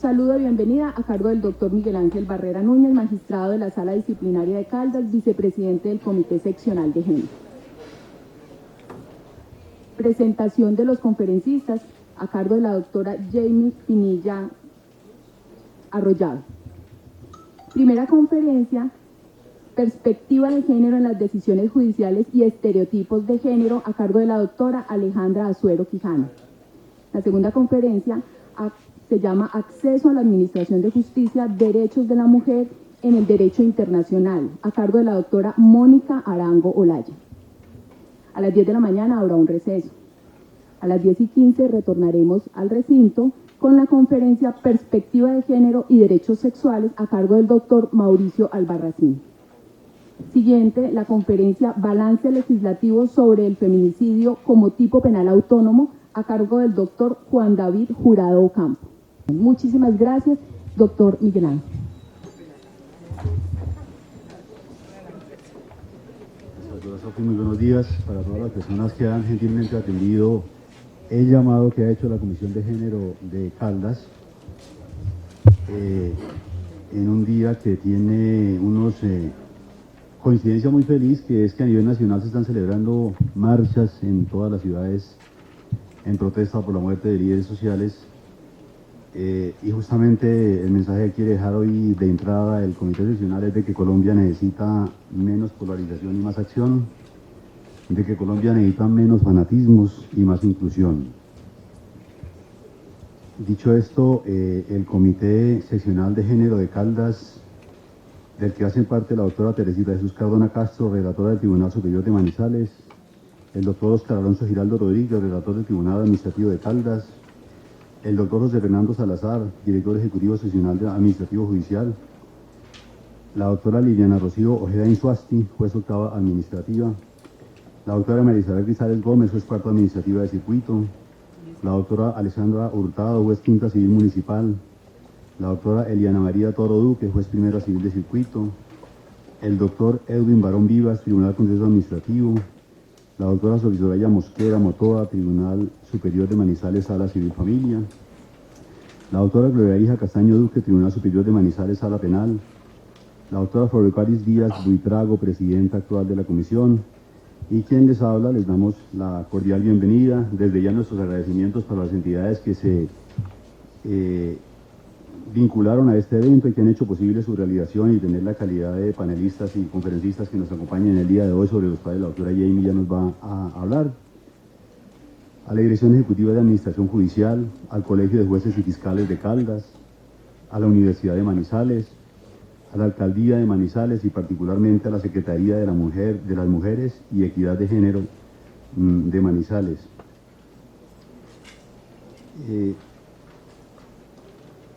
Saludo y bienvenida a cargo del doctor Miguel Ángel Barrera Núñez, magistrado de la Sala Disciplinaria de Caldas, vicepresidente del Comité Seccional de Género. Presentación de los conferencistas a cargo de la doctora Jamie Pinilla Arroyave. Primera conferencia, perspectiva de género en las decisiones judiciales y estereotipos de género, a cargo de la doctora Alejandra Azuero Quijano. La segunda conferencia se llama Acceso a la Administración de Justicia, Derechos de la Mujer en el Derecho Internacional, a cargo de la doctora Mónica Arango Olaya. A las 10 de la mañana habrá un receso. A las 10:15 retornaremos al recinto con la conferencia Perspectiva de Género y Derechos Sexuales, a cargo del doctor Mauricio Albarracín. Siguiente, la conferencia Balance Legislativo sobre el Feminicidio como Tipo Penal Autónomo, a cargo del doctor Juan David Jurado Ocampo. Muchísimas gracias, doctor Miguel Ángel. Muy buenos días para todas las personas que han gentilmente atendido el llamado que ha hecho la Comisión de Género de Caldas en un día que tiene unos coincidencia muy feliz, que es que a nivel nacional se están celebrando marchas en todas las ciudades en protesta por la muerte de líderes sociales, y justamente el mensaje que quiere dejar hoy de entrada el Comité Seccional es de que Colombia necesita menos polarización y más acción, de que Colombia necesita menos fanatismos y más inclusión. Dicho esto, el Comité Seccional de Género de Caldas, del que hacen parte la doctora Teresita Jesús Cardona Castro, relatora del Tribunal Superior de Manizales, el doctor Oscar Alonso Giraldo Rodríguez, relator del Tribunal Administrativo de Caldas, el doctor José Fernando Salazar, director ejecutivo seccional administrativo judicial, la doctora Liliana Rocío Ojeda Insuasti, juez octava administrativa, la doctora María Isabel Grisales Gómez, juez cuarta administrativa de circuito, la doctora Alessandra Hurtado, juez quinta civil municipal, la doctora Eliana María Toro Duque, juez primera civil de circuito, el doctor Edwin Barón Vivas, Tribunal Contencioso Administrativo, la doctora Soraya Mosquera Motoa, Tribunal Superior de Manizales, Sala Civil Familia, la doctora Gloria Hija Castaño Duque, Tribunal Superior de Manizales, Sala Penal, la doctora Floricaris Díaz Buitrago, presidenta actual de la comisión, y quien les habla, les damos la cordial bienvenida, desde ya nuestros agradecimientos para las entidades que se vincularon a este evento y que han hecho posible su realización y tener la calidad de panelistas y conferencistas que nos acompañan en el día de hoy, sobre los cuales la doctora Jamie ya nos va a hablar. A la Dirección Ejecutiva de Administración Judicial, al Colegio de Jueces y Fiscales de Caldas, a la Universidad de Manizales, a la Alcaldía de Manizales y particularmente a la Secretaría de las Mujeres y Equidad de Género de Manizales.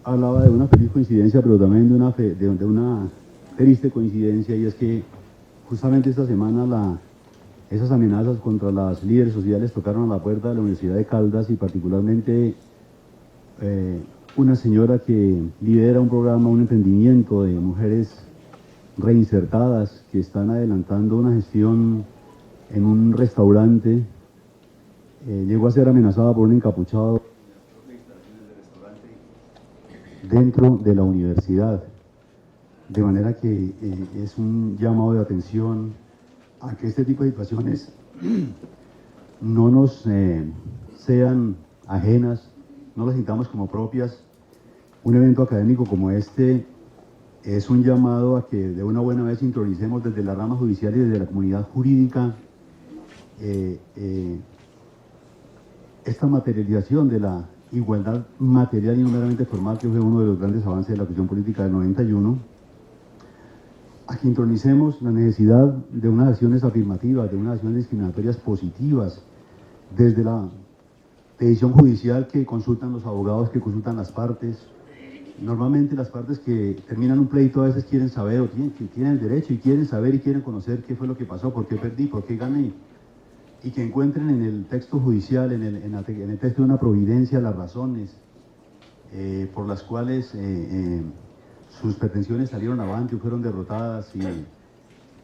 Hablaba de una feliz coincidencia, pero también de una triste coincidencia, y es que justamente esta semana esas amenazas contra las líderes sociales tocaron a la puerta de la Universidad de Caldas, y particularmente una señora que lidera un programa, un emprendimiento de mujeres reinsertadas que están adelantando una gestión en un restaurante, llegó a ser amenazada por un encapuchado dentro de la universidad, de manera que es un llamado de atención a que este tipo de situaciones no nos sean ajenas, no las sintamos como propias. Un evento académico como este es un llamado a que de una buena vez intronicemos desde la rama judicial y desde la comunidad jurídica esta materialización de la igualdad material y no meramente formal, que fue uno de los grandes avances de la cuestión política del 91, a que intronicemos la necesidad de unas acciones afirmativas, de unas acciones discriminatorias positivas, desde la decisión judicial que consultan los abogados, que consultan las partes. Normalmente las partes que terminan un pleito a veces quieren saber, o tienen el derecho y quieren saber y quieren conocer qué fue lo que pasó, por qué perdí, por qué gané, y que encuentren en el texto judicial, en el texto de una providencia, las razones por las cuales sus pretensiones salieron avante o fueron derrotadas, y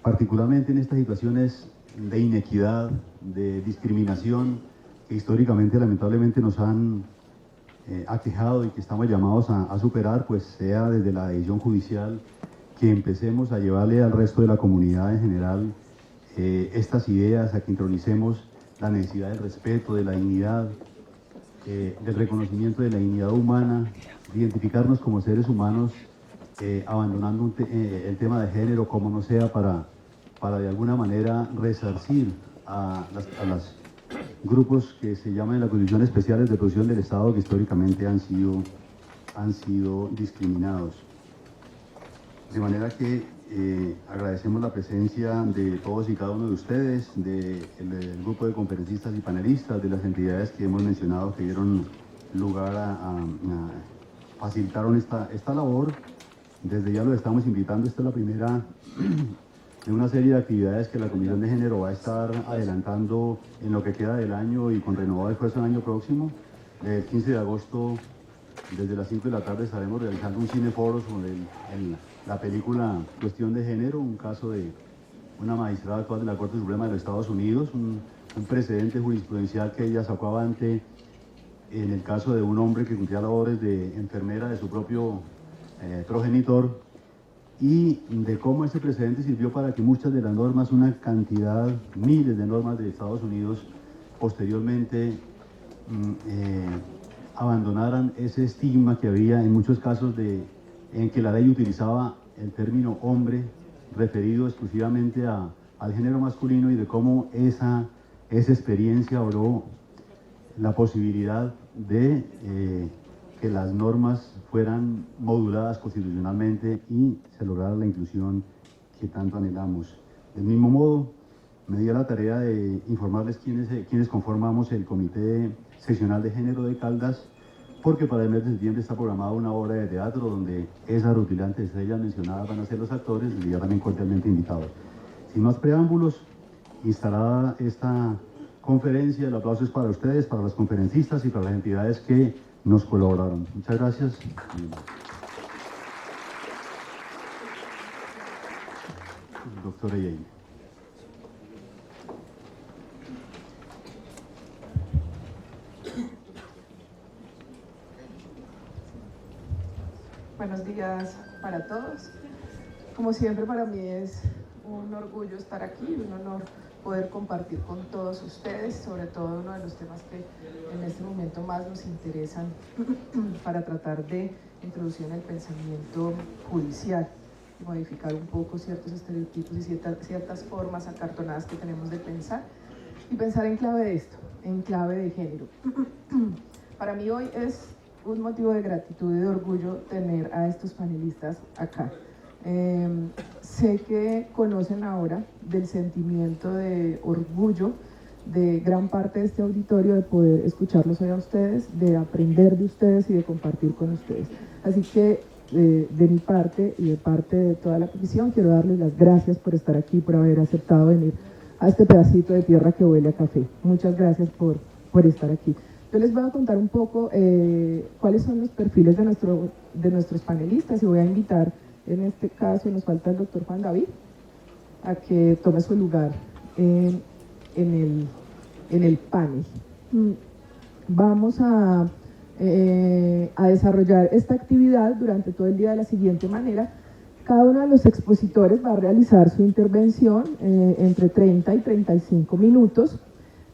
particularmente en estas situaciones de inequidad, de discriminación, que históricamente lamentablemente nos han aquejado y que estamos llamados a superar, pues sea desde la decisión judicial que empecemos a llevarle al resto de la comunidad en general estas ideas, a que intronicemos la necesidad del respeto, de la dignidad, del reconocimiento de la dignidad humana, de identificarnos como seres humanos, abandonando el tema de género como no sea para de alguna manera resarcir a los grupos que se llaman en las condiciones especiales de protección del Estado que históricamente han sido discriminados. De manera que agradecemos la presencia de todos y cada uno de ustedes, del grupo de conferencistas y panelistas, de las entidades que hemos mencionado que dieron lugar facilitaron esta labor. Desde ya los estamos invitando, esta es la primera de una serie de actividades que la Comisión de Género va a estar adelantando en lo que queda del año y con renovado esfuerzo el año próximo. El 15 de agosto, desde las 5 de la tarde, estaremos realizando un cineforo sobre la película Cuestión de Género, un caso de una magistrada actual de la Corte Suprema de los Estados Unidos, un precedente jurisprudencial que ella sacó avante en el caso de un hombre que cumplía labores de enfermera de su propio progenitor, y de cómo ese precedente sirvió para que muchas de las normas, una cantidad, miles de normas de Estados Unidos, posteriormente abandonaran ese estigma que había en muchos casos en que la ley utilizaba el término hombre referido exclusivamente al género masculino, y de cómo esa experiencia abrió la posibilidad de que las normas fueran moduladas constitucionalmente y se lograra la inclusión que tanto anhelamos. Del mismo modo, me di a la tarea de informarles quiénes conformamos el Comité Seccional de Género de Caldas, porque para el mes de septiembre está programada una obra de teatro donde esas rutilantes estrellas mencionadas van a ser los actores, y ya también cordialmente invitados. Sin más preámbulos, instalada esta conferencia, el aplauso es para ustedes, para los conferencistas y para las entidades que nos colaboraron. Muchas gracias. Doctor Eyei. Buenos días para todos. Como siempre, para mí es un orgullo estar aquí, un honor poder compartir con todos ustedes, sobre todo uno de los temas que en este momento más nos interesan para tratar de introducir en el pensamiento judicial y modificar un poco ciertos estereotipos y ciertas formas acartonadas que tenemos de pensar, y pensar en clave de esto, en clave de género. Para mí hoy es un motivo de gratitud y de orgullo tener a estos panelistas acá. Sé que conocen ahora del sentimiento de orgullo de gran parte de este auditorio, de poder escucharlos hoy a ustedes, de aprender de ustedes y de compartir con ustedes. Así que de mi parte y de parte de toda la comisión, quiero darles las gracias por estar aquí, por haber aceptado venir a este pedacito de tierra que huele a café. Muchas gracias por estar aquí. Yo les voy a contar un poco cuáles son los perfiles de nuestros panelistas, y voy a invitar, en este caso nos falta el doctor Juan David, a que tome su lugar en el panel. Vamos a desarrollar esta actividad durante todo el día de la siguiente manera. Cada uno de los expositores va a realizar su intervención entre 30 y 35 minutos.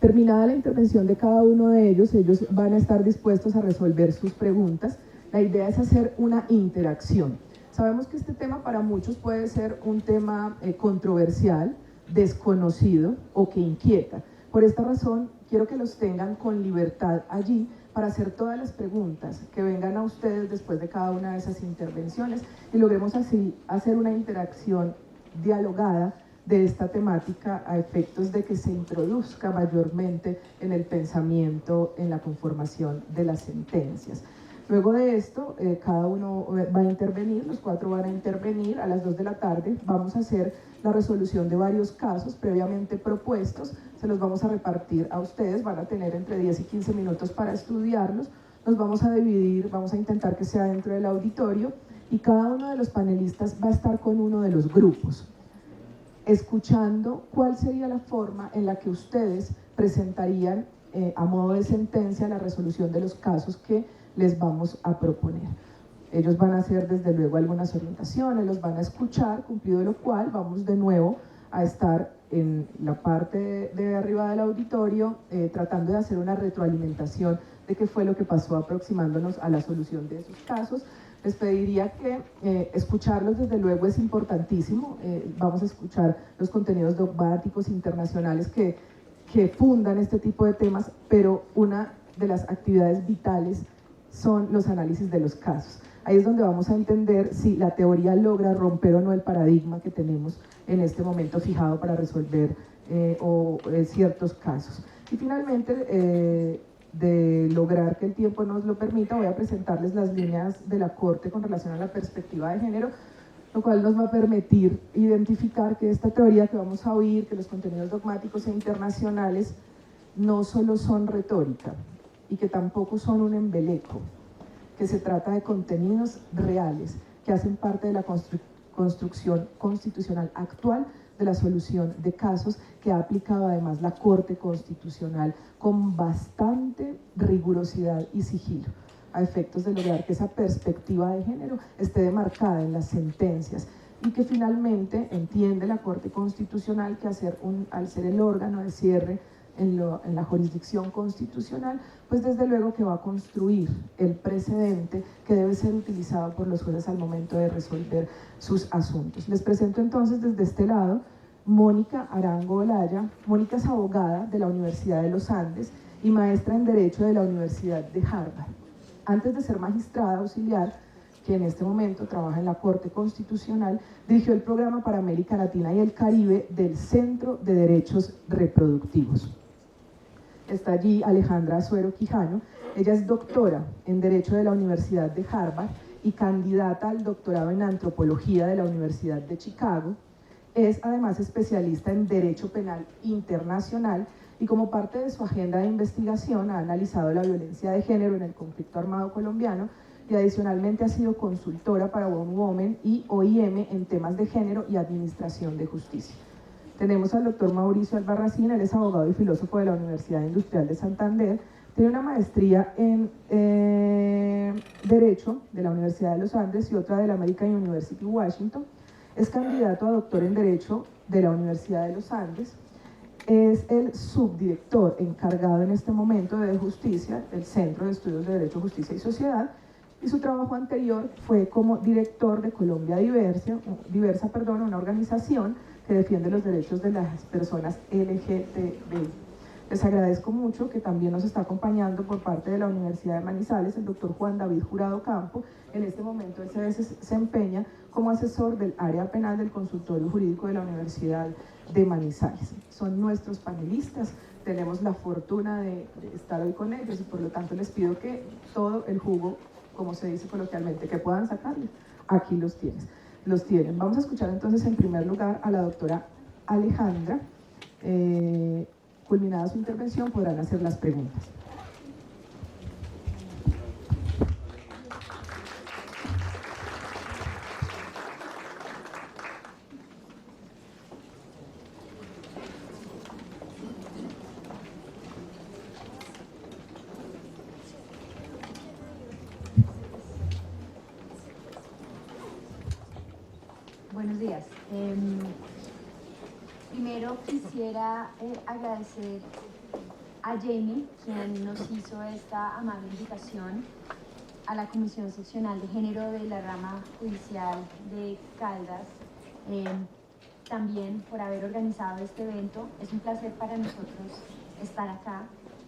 Terminada la intervención de cada uno de ellos van a estar dispuestos a resolver sus preguntas. La idea es hacer una interacción. Sabemos que este tema para muchos puede ser un tema controversial, desconocido o que inquieta. Por esta razón, quiero que los tengan con libertad allí para hacer todas las preguntas que vengan a ustedes después de cada una de esas intervenciones, y logremos así hacer una interacción dialogada de esta temática a efectos de que se introduzca mayormente en el pensamiento, en la conformación de las sentencias. Luego de esto, cada uno va a intervenir, los cuatro van a intervenir. A las 2 de la tarde vamos a hacer la resolución de varios casos previamente propuestos, se los vamos a repartir a ustedes, van a tener entre 10 y 15 minutos para estudiarlos. Nos vamos a dividir, vamos a intentar que sea dentro del auditorio, y cada uno de los panelistas va a estar con uno de los grupos, escuchando cuál sería la forma en la que ustedes presentarían a modo de sentencia la resolución de los casos que les vamos a proponer. Ellos van a hacer desde luego algunas orientaciones, los van a escuchar, cumplido lo cual vamos de nuevo a estar en la parte de arriba del auditorio tratando de hacer una retroalimentación de qué fue lo que pasó, aproximándonos a la solución de esos casos. Les pediría que escucharlos desde luego es importantísimo, vamos a escuchar los contenidos dogmáticos internacionales que fundan este tipo de temas, pero una de las actividades vitales son los análisis de los casos. Ahí es donde vamos a entender si la teoría logra romper o no el paradigma que tenemos en este momento fijado para resolver ciertos casos. Y finalmente, de lograr que el tiempo nos lo permita, voy a presentarles las líneas de la Corte con relación a la perspectiva de género, lo cual nos va a permitir identificar que esta teoría que vamos a oír, que los contenidos dogmáticos e internacionales no solo son retórica y que tampoco son un embeleco, que se trata de contenidos reales que hacen parte de la construcción constitucional actual de la solución de casos que ha aplicado además la Corte Constitucional con bastante rigurosidad y sigilo, a efectos de lograr que esa perspectiva de género esté demarcada en las sentencias y que finalmente entiende la Corte Constitucional que al ser el órgano de cierre en la jurisdicción constitucional, pues desde luego que va a construir el precedente que debe ser utilizado por los jueces al momento de resolver sus asuntos. Les presento entonces desde este lado Mónica Arango Olaya. Mónica es abogada de la Universidad de los Andes y maestra en Derecho de la Universidad de Harvard. Antes de ser magistrada auxiliar, que en este momento trabaja en la Corte Constitucional, dirigió el programa para América Latina y el Caribe del Centro de Derechos Reproductivos. Está allí Alejandra Azuero Quijano. Ella es doctora en Derecho de la Universidad de Harvard y candidata al doctorado en Antropología de la Universidad de Chicago. Es además especialista en Derecho Penal Internacional y como parte de su agenda de investigación ha analizado la violencia de género en el conflicto armado colombiano y adicionalmente ha sido consultora para One Woman y OIM en temas de género y administración de justicia. Tenemos al doctor Mauricio Albarracín. Él es abogado y filósofo de la Universidad Industrial de Santander, tiene una maestría en Derecho de la Universidad de los Andes y otra de la American University Washington, es candidato a doctor en Derecho de la Universidad de los Andes, es el subdirector encargado en este momento de Justicia, del Centro de Estudios de Derecho, Justicia y Sociedad, y su trabajo anterior fue como director de Colombia Diversa, una organización que defiende los derechos de las personas LGTBI. Les agradezco mucho que también nos está acompañando por parte de la Universidad de Manizales el doctor Juan David Jurado Campo. En este momento él se desempeña como asesor del área penal del consultorio jurídico de la Universidad de Manizales. Son nuestros panelistas, tenemos la fortuna de estar hoy con ellos y por lo tanto les pido que todo el jugo, como se dice coloquialmente, que puedan sacarle, aquí los tienen. Vamos a escuchar entonces en primer lugar a la doctora Alejandra. Culminada su intervención podrán hacer las preguntas. Buenos días. Primero quisiera agradecer a Jamie, quien nos hizo esta amable invitación, a la Comisión Seccional de Género de la Rama Judicial de Caldas, también por haber organizado este evento. Es un placer para nosotros estar acá.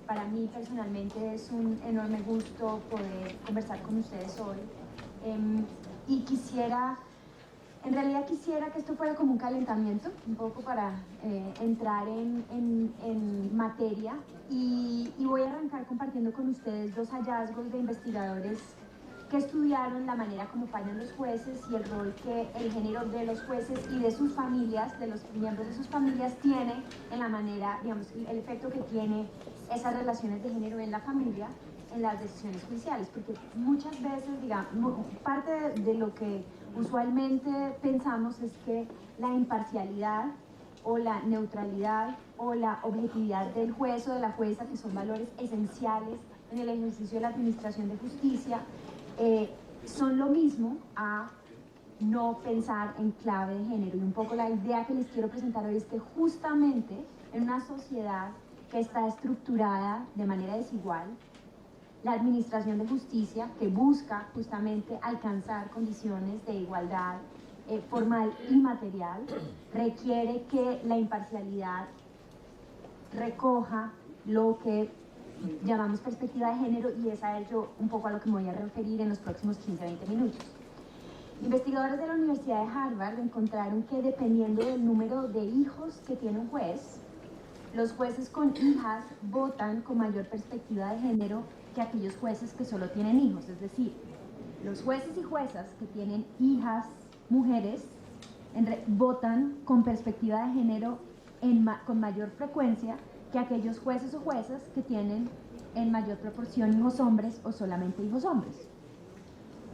Para mí personalmente es un enorme gusto poder conversar con ustedes hoy. Y en realidad quisiera que esto fuera como un calentamiento, un poco para entrar en materia, y voy a arrancar compartiendo con ustedes dos hallazgos de investigadores que estudiaron la manera como fallan los jueces y el rol que el género de los jueces y de sus familias, de los miembros de sus familias, tiene en la manera, digamos, el efecto que tiene esas relaciones de género en la familia, en las decisiones judiciales, porque muchas veces, digamos, parte de lo que usualmente pensamos es que la imparcialidad o la neutralidad o la objetividad del juez o de la jueza, que son valores esenciales en el ejercicio de la administración de justicia son lo mismo a no pensar en clave de género. Y un poco la idea que les quiero presentar hoy es que justamente en una sociedad que está estructurada de manera desigual, la administración de justicia, que busca justamente alcanzar condiciones de igualdad formal y material, requiere que la imparcialidad recoja lo que llamamos perspectiva de género, y es a ello un poco a lo que me voy a referir en los próximos 15-20 minutos. Investigadores de la Universidad de Harvard encontraron que dependiendo del número de hijos que tiene un juez, los jueces con hijas votan con mayor perspectiva de género que aquellos jueces que solo tienen hijos. Es decir, los jueces y juezas que tienen hijas mujeres votan con perspectiva de género con mayor frecuencia que aquellos jueces o juezas que tienen en mayor proporción hijos hombres o solamente hijos hombres.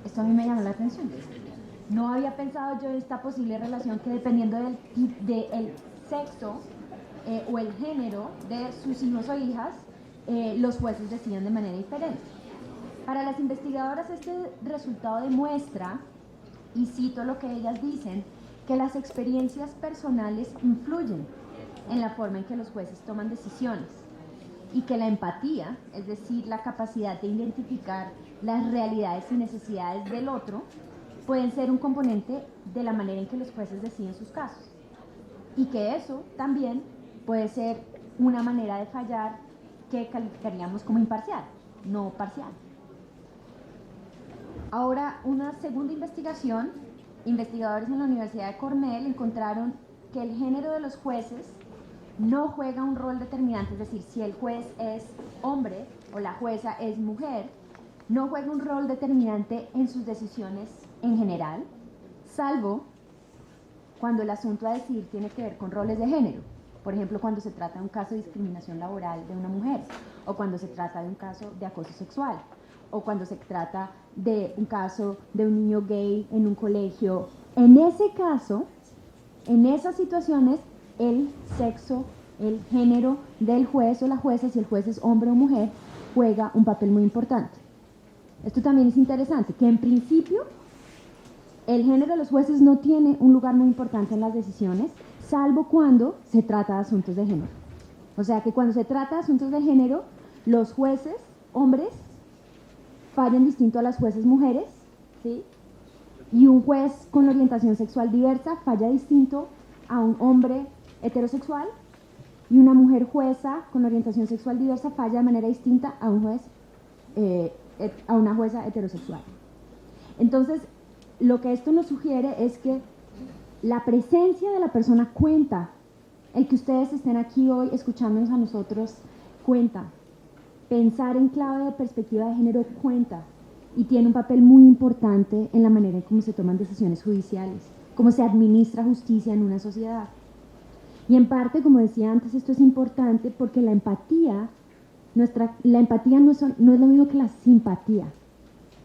Esto a mí me llamó la atención. No había pensado yo en esta posible relación que dependiendo del sexo o el género de sus hijos o hijas, los jueces deciden de manera diferente. Para las investigadoras este resultado demuestra, y cito lo que ellas dicen, que las experiencias personales influyen en la forma en que los jueces toman decisiones y que la empatía, es decir, la capacidad de identificar las realidades y necesidades del otro, pueden ser un componente de la manera en que los jueces deciden sus casos, y que eso también puede ser una manera de fallar que calificaríamos como imparcial, no parcial. Ahora, una segunda investigación, investigadores en la Universidad de Cornell encontraron que el género de los jueces no juega un rol determinante, es decir, si el juez es hombre o la jueza es mujer, no juega un rol determinante en sus decisiones en general, salvo cuando el asunto a decidir tiene que ver con roles de género. Por ejemplo, cuando se trata de un caso de discriminación laboral de una mujer, o cuando se trata de un caso de acoso sexual, o cuando se trata de un caso de un niño gay en un colegio. En ese caso, en esas situaciones, el sexo, el género del juez o la jueza, si el juez es hombre o mujer, juega un papel muy importante. Esto también es interesante, que en principio el género de los jueces no tiene un lugar muy importante en las decisiones, salvo cuando se trata de asuntos de género. O sea que cuando se trata de asuntos de género, los jueces hombres fallan distinto a las jueces mujeres, ¿sí? Y un juez con orientación sexual diversa falla distinto a un hombre heterosexual, y una mujer jueza con orientación sexual diversa falla de manera distinta a un juez, a una jueza heterosexual. Entonces, lo que esto nos sugiere es que la presencia de la persona cuenta. El que ustedes estén aquí hoy escuchándonos a nosotros cuenta. Pensar en clave de perspectiva de género cuenta y tiene un papel muy importante en la manera en cómo se toman decisiones judiciales, cómo se administra justicia en una sociedad. Y en parte, como decía antes, esto es importante porque la empatía, la empatía no es lo mismo que la simpatía.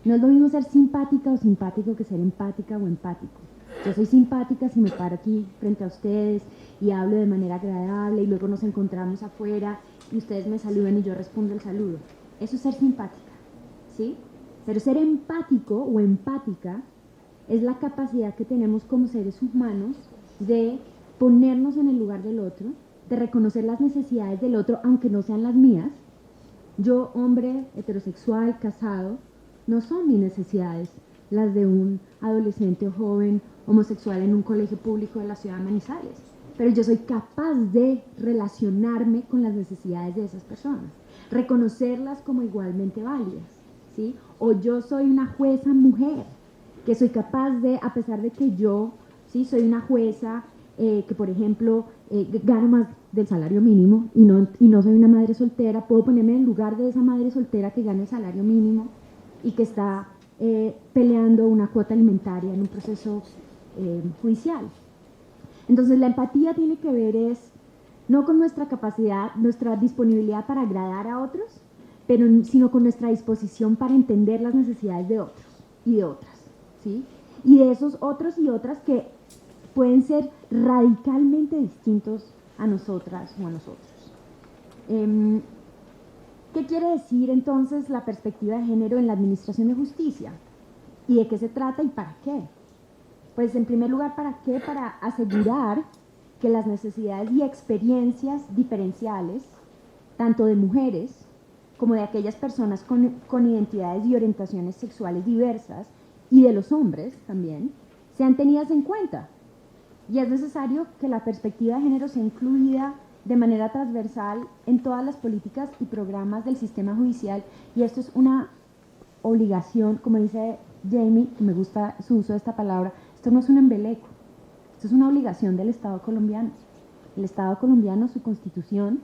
No es lo mismo ser simpática o simpático que ser empática o empático. Yo soy simpática si me paro aquí frente a ustedes y hablo de manera agradable y luego nos encontramos afuera y ustedes me saludan y yo respondo el saludo. Eso es ser simpática, ¿sí? Pero ser empático o empática es la capacidad que tenemos como seres humanos de ponernos en el lugar del otro, de reconocer las necesidades del otro, aunque no sean las mías. Yo, hombre, heterosexual, casado, no son mis necesidades las de un adolescente o joven homosexual en un colegio público de la ciudad de Manizales, pero yo soy capaz de relacionarme con las necesidades de esas personas, reconocerlas como igualmente válidas, ¿sí? O yo soy una jueza mujer, que soy capaz de, a pesar de que yo, ¿sí?, soy una jueza que, por ejemplo, gano más del salario mínimo y no soy una madre soltera, puedo ponerme en el lugar de esa madre soltera que gana el salario mínimo y que está peleando una cuota alimentaria en un proceso judicial. Entonces la empatía tiene que ver no con nuestra capacidad, nuestra disponibilidad para agradar a otros, sino con nuestra disposición para entender las necesidades de otros y de otras, ¿sí? Y de esos otros y otras que pueden ser radicalmente distintos a nosotras o a nosotros. ¿Qué ¿Qué quiere decir entonces la perspectiva de género en la administración de justicia? ¿Y de qué se trata y para qué? Pues en primer lugar, ¿para qué? Para asegurar que las necesidades y experiencias diferenciales, tanto de mujeres como de aquellas personas con identidades y orientaciones sexuales diversas, y de los hombres también, sean tenidas en cuenta. Y es necesario que la perspectiva de género sea incluida de manera transversal en todas las políticas y programas del sistema judicial, y esto es una obligación, como dice Jamie, que me gusta su uso de esta palabra, esto no es un embeleco, esto es una obligación del Estado colombiano. El Estado colombiano, su constitución,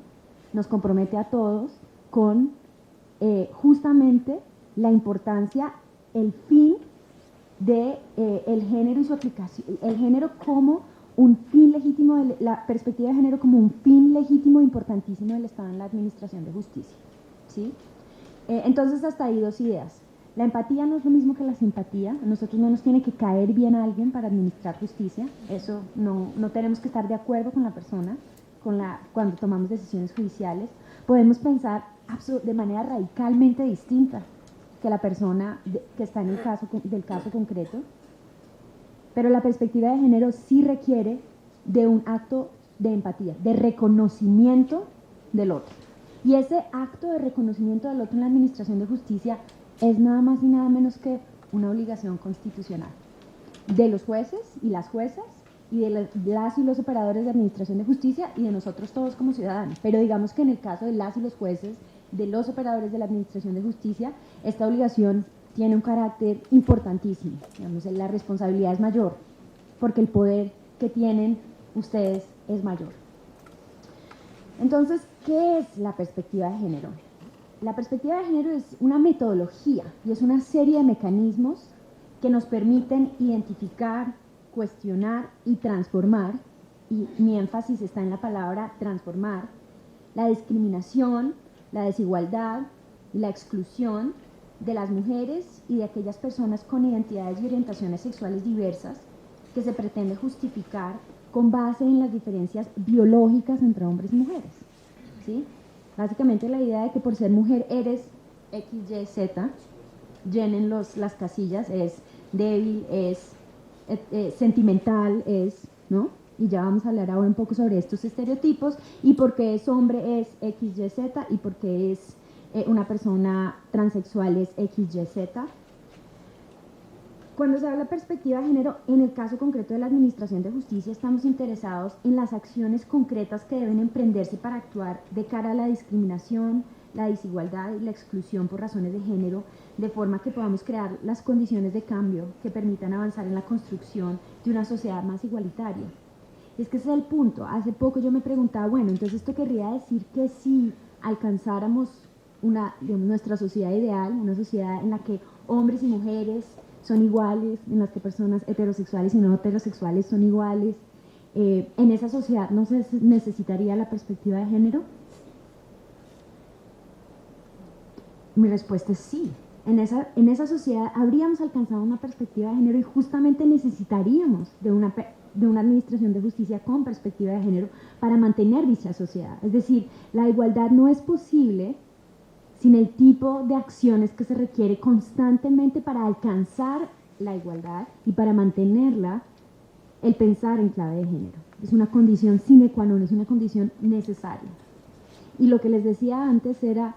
nos compromete a todos con justamente la importancia, el fin de el género y su aplicación, el género como un fin legítimo, la perspectiva de género como un fin legítimo e importantísimo del Estado en la administración de justicia, ¿sí? Entonces, hasta ahí dos ideas. La empatía no es lo mismo que la simpatía. A nosotros no nos tiene que caer bien a alguien para administrar justicia. Eso no tenemos que estar de acuerdo con la persona cuando tomamos decisiones judiciales. Podemos pensar de manera radicalmente distinta que la persona que está en el caso del caso concreto, pero la perspectiva de género sí requiere de un acto de empatía, de reconocimiento del otro. Y ese acto de reconocimiento del otro en la administración de justicia es nada más y nada menos que una obligación constitucional de los jueces y las juezas y de las y los operadores de administración de justicia y de nosotros todos como ciudadanos. Pero digamos que en el caso de las y los jueces, de los operadores de la administración de justicia, esta obligación tiene un carácter importantísimo. Digamos, la responsabilidad es mayor porque el poder que tienen ustedes es mayor. Entonces, ¿qué es la perspectiva de género? La perspectiva de género es una metodología y es una serie de mecanismos que nos permiten identificar, cuestionar y transformar, y mi énfasis está en la palabra transformar, la discriminación, la desigualdad y la exclusión de las mujeres y de aquellas personas con identidades y orientaciones sexuales diversas que se pretende justificar con base en las diferencias biológicas entre hombres y mujeres, ¿sí? Básicamente la idea de que por ser mujer eres X, Y, Z, llenen las casillas, es débil, es sentimental, es, ¿no? Y ya vamos a hablar ahora un poco sobre estos estereotipos, y porque es hombre es X, Y, Z, y porque es una persona transexual es X, Y, Z. Cuando se habla de perspectiva de género, en el caso concreto de la Administración de Justicia, estamos interesados en las acciones concretas que deben emprenderse para actuar de cara a la discriminación, la desigualdad y la exclusión por razones de género, de forma que podamos crear las condiciones de cambio que permitan avanzar en la construcción de una sociedad más igualitaria. Y es que ese es el punto. Hace poco yo me preguntaba, bueno, entonces esto querría decir que si alcanzáramos nuestra sociedad ideal, una sociedad en la que hombres y mujeres son iguales, en las que personas heterosexuales y no heterosexuales son iguales, en esa sociedad no se necesitaría la perspectiva de género. Mi respuesta es sí. En esa sociedad habríamos alcanzado una perspectiva de género y justamente necesitaríamos de una administración de justicia con perspectiva de género para mantener dicha sociedad. Es decir, la igualdad no es posible sin el tipo de acciones que se requiere constantemente para alcanzar la igualdad y para mantenerla, el pensar en clave de género. Es una condición sine qua non, es una condición necesaria. Y lo que les decía antes era,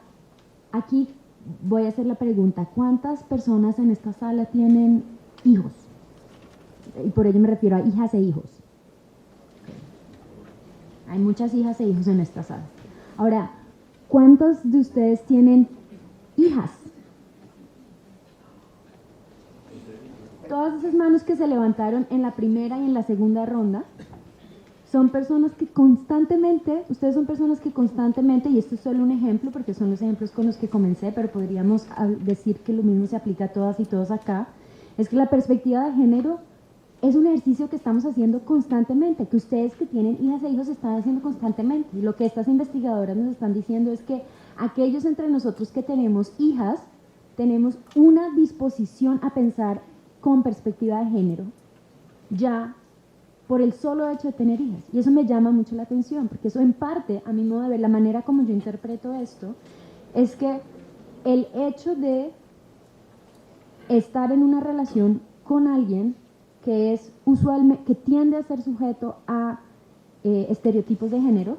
aquí voy a hacer la pregunta, ¿cuántas personas en esta sala tienen hijos? Y por ello me refiero a hijas e hijos. Hay muchas hijas e hijos en esta sala. Ahora, ¿cuántos de ustedes tienen hijas? Todas esas manos que se levantaron en la primera y en la segunda ronda son personas que constantemente, ustedes son personas que constantemente, y esto es solo un ejemplo porque son los ejemplos con los que comencé, pero podríamos decir que lo mismo se aplica a todas y todos acá, es que la perspectiva de género es un ejercicio que estamos haciendo constantemente, que ustedes que tienen hijas e hijos están haciendo constantemente. Y lo que estas investigadoras nos están diciendo es que aquellos entre nosotros que tenemos hijas, tenemos una disposición a pensar con perspectiva de género, ya por el solo hecho de tener hijas. Y eso me llama mucho la atención, porque eso en parte, a mi modo de ver, la manera como yo interpreto esto, es que el hecho de estar en una relación con alguien que es usualmente, que tiende a ser sujeto a estereotipos de género,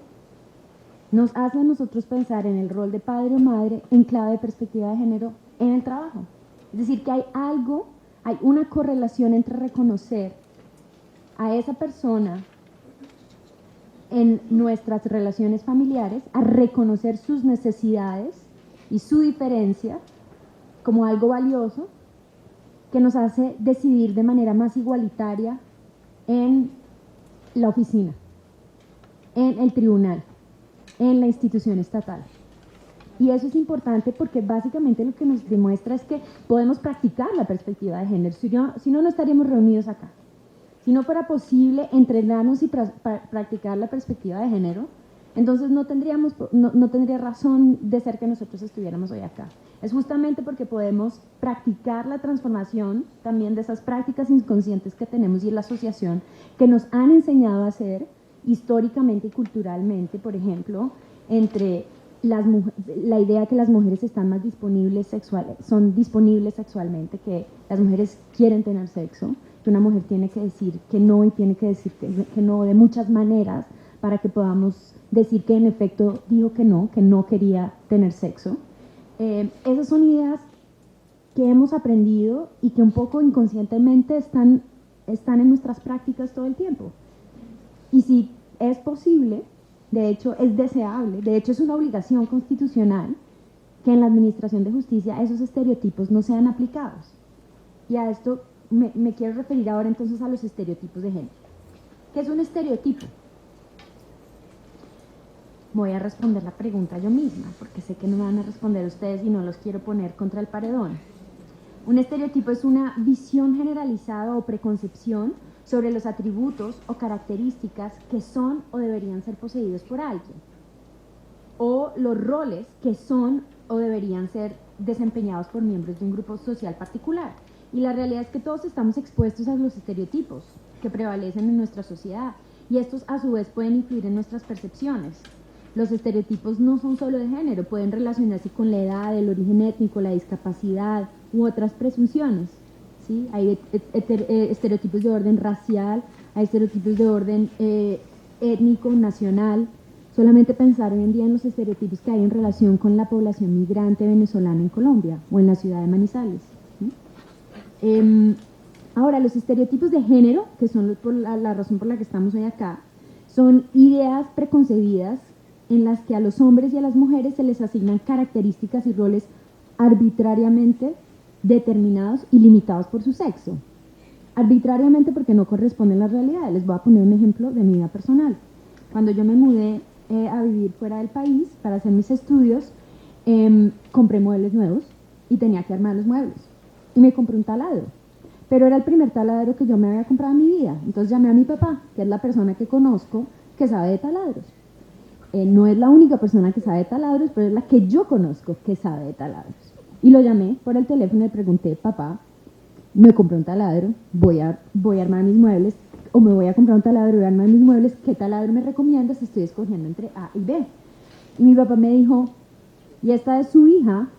nos hace a nosotros pensar en el rol de padre o madre en clave de perspectiva de género en el trabajo. Es decir, que hay una correlación entre reconocer a esa persona en nuestras relaciones familiares, a reconocer sus necesidades y su diferencia como algo valioso que nos hace decidir de manera más igualitaria en la oficina, en el tribunal, en la institución estatal. Y eso es importante porque básicamente lo que nos demuestra es que podemos practicar la perspectiva de género, si no estaríamos reunidos acá. Si no fuera posible entrenarnos y practicar la perspectiva de género, entonces no tendría razón de ser que nosotros estuviéramos hoy acá. Es justamente porque podemos practicar la transformación también de esas prácticas inconscientes que tenemos y en la asociación que nos han enseñado a hacer históricamente y culturalmente, por ejemplo, entre la idea que las mujeres están más son disponibles sexualmente, que las mujeres quieren tener sexo, que una mujer tiene que decir que no y tiene que decir que no de muchas maneras para que podamos decir que en efecto dijo que no quería tener sexo. Esas son ideas que hemos aprendido y que un poco inconscientemente están en nuestras prácticas todo el tiempo. Y si es posible, de hecho es deseable, de hecho es una obligación constitucional que en la administración de justicia esos estereotipos no sean aplicados. Y a esto me quiero referir ahora entonces a los estereotipos de género. ¿Qué es un estereotipo? Voy a responder la pregunta yo misma, porque sé que no me van a responder ustedes y no los quiero poner contra el paredón. Un estereotipo es una visión generalizada o preconcepción sobre los atributos o características que son o deberían ser poseídos por alguien, o los roles que son o deberían ser desempeñados por miembros de un grupo social particular. Y la realidad es que todos estamos expuestos a los estereotipos que prevalecen en nuestra sociedad, y estos a su vez pueden influir en nuestras percepciones. Los estereotipos no son solo de género, pueden relacionarse con la edad, el origen étnico, la discapacidad u otras presunciones. ¿Sí? Hay estereotipos de orden racial, hay estereotipos de orden étnico, nacional. Solamente pensar hoy en día en los estereotipos que hay en relación con la población migrante venezolana en Colombia o en la ciudad de Manizales. ¿Sí? Ahora, los estereotipos de género, que son la razón por la que estamos hoy acá, son ideas preconcebidas en las que a los hombres y a las mujeres se les asignan características y roles arbitrariamente determinados y limitados por su sexo. Arbitrariamente porque no corresponden a la realidad. Les voy a poner un ejemplo de mi vida personal. Cuando yo me mudé a vivir fuera del país para hacer mis estudios, compré muebles nuevos y tenía que armar los muebles. Y me compré un taladro. Pero era el primer taladro que yo me había comprado en mi vida. Entonces llamé a mi papá, que es la persona que conozco que sabe de taladros. No es la única persona que sabe de taladros, pero es la que yo conozco que sabe de taladros. Y lo llamé por el teléfono y le pregunté: papá, me compré un taladro, voy a armar mis muebles, o me voy a comprar un taladro y voy a armar mis muebles, ¿qué taladro me recomiendas? Estoy escogiendo entre A y B. Y mi papá me dijo: y esta es su hija,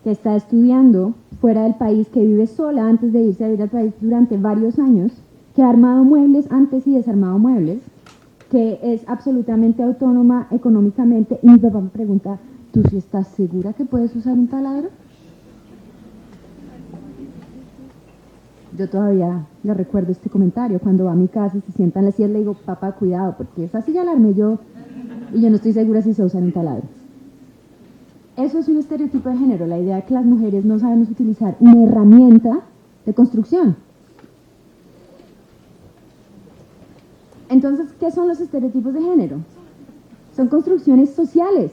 que está estudiando fuera del país, que vive sola antes de irse a vivir al país durante varios años, que ha armado muebles antes y desarmado muebles, que es absolutamente autónoma económicamente. Y mi papá me pregunta: ¿tú sí estás segura que puedes usar un taladro? Yo todavía le recuerdo este comentario. Cuando va a mi casa y se sienta en la silla, le digo: papá, cuidado, porque esa silla la armé yo y yo no estoy segura si sé usar un taladro. Eso es un estereotipo de género, la idea de que las mujeres no sabemos utilizar una herramienta de construcción. Entonces, ¿qué son los estereotipos de género? Son construcciones sociales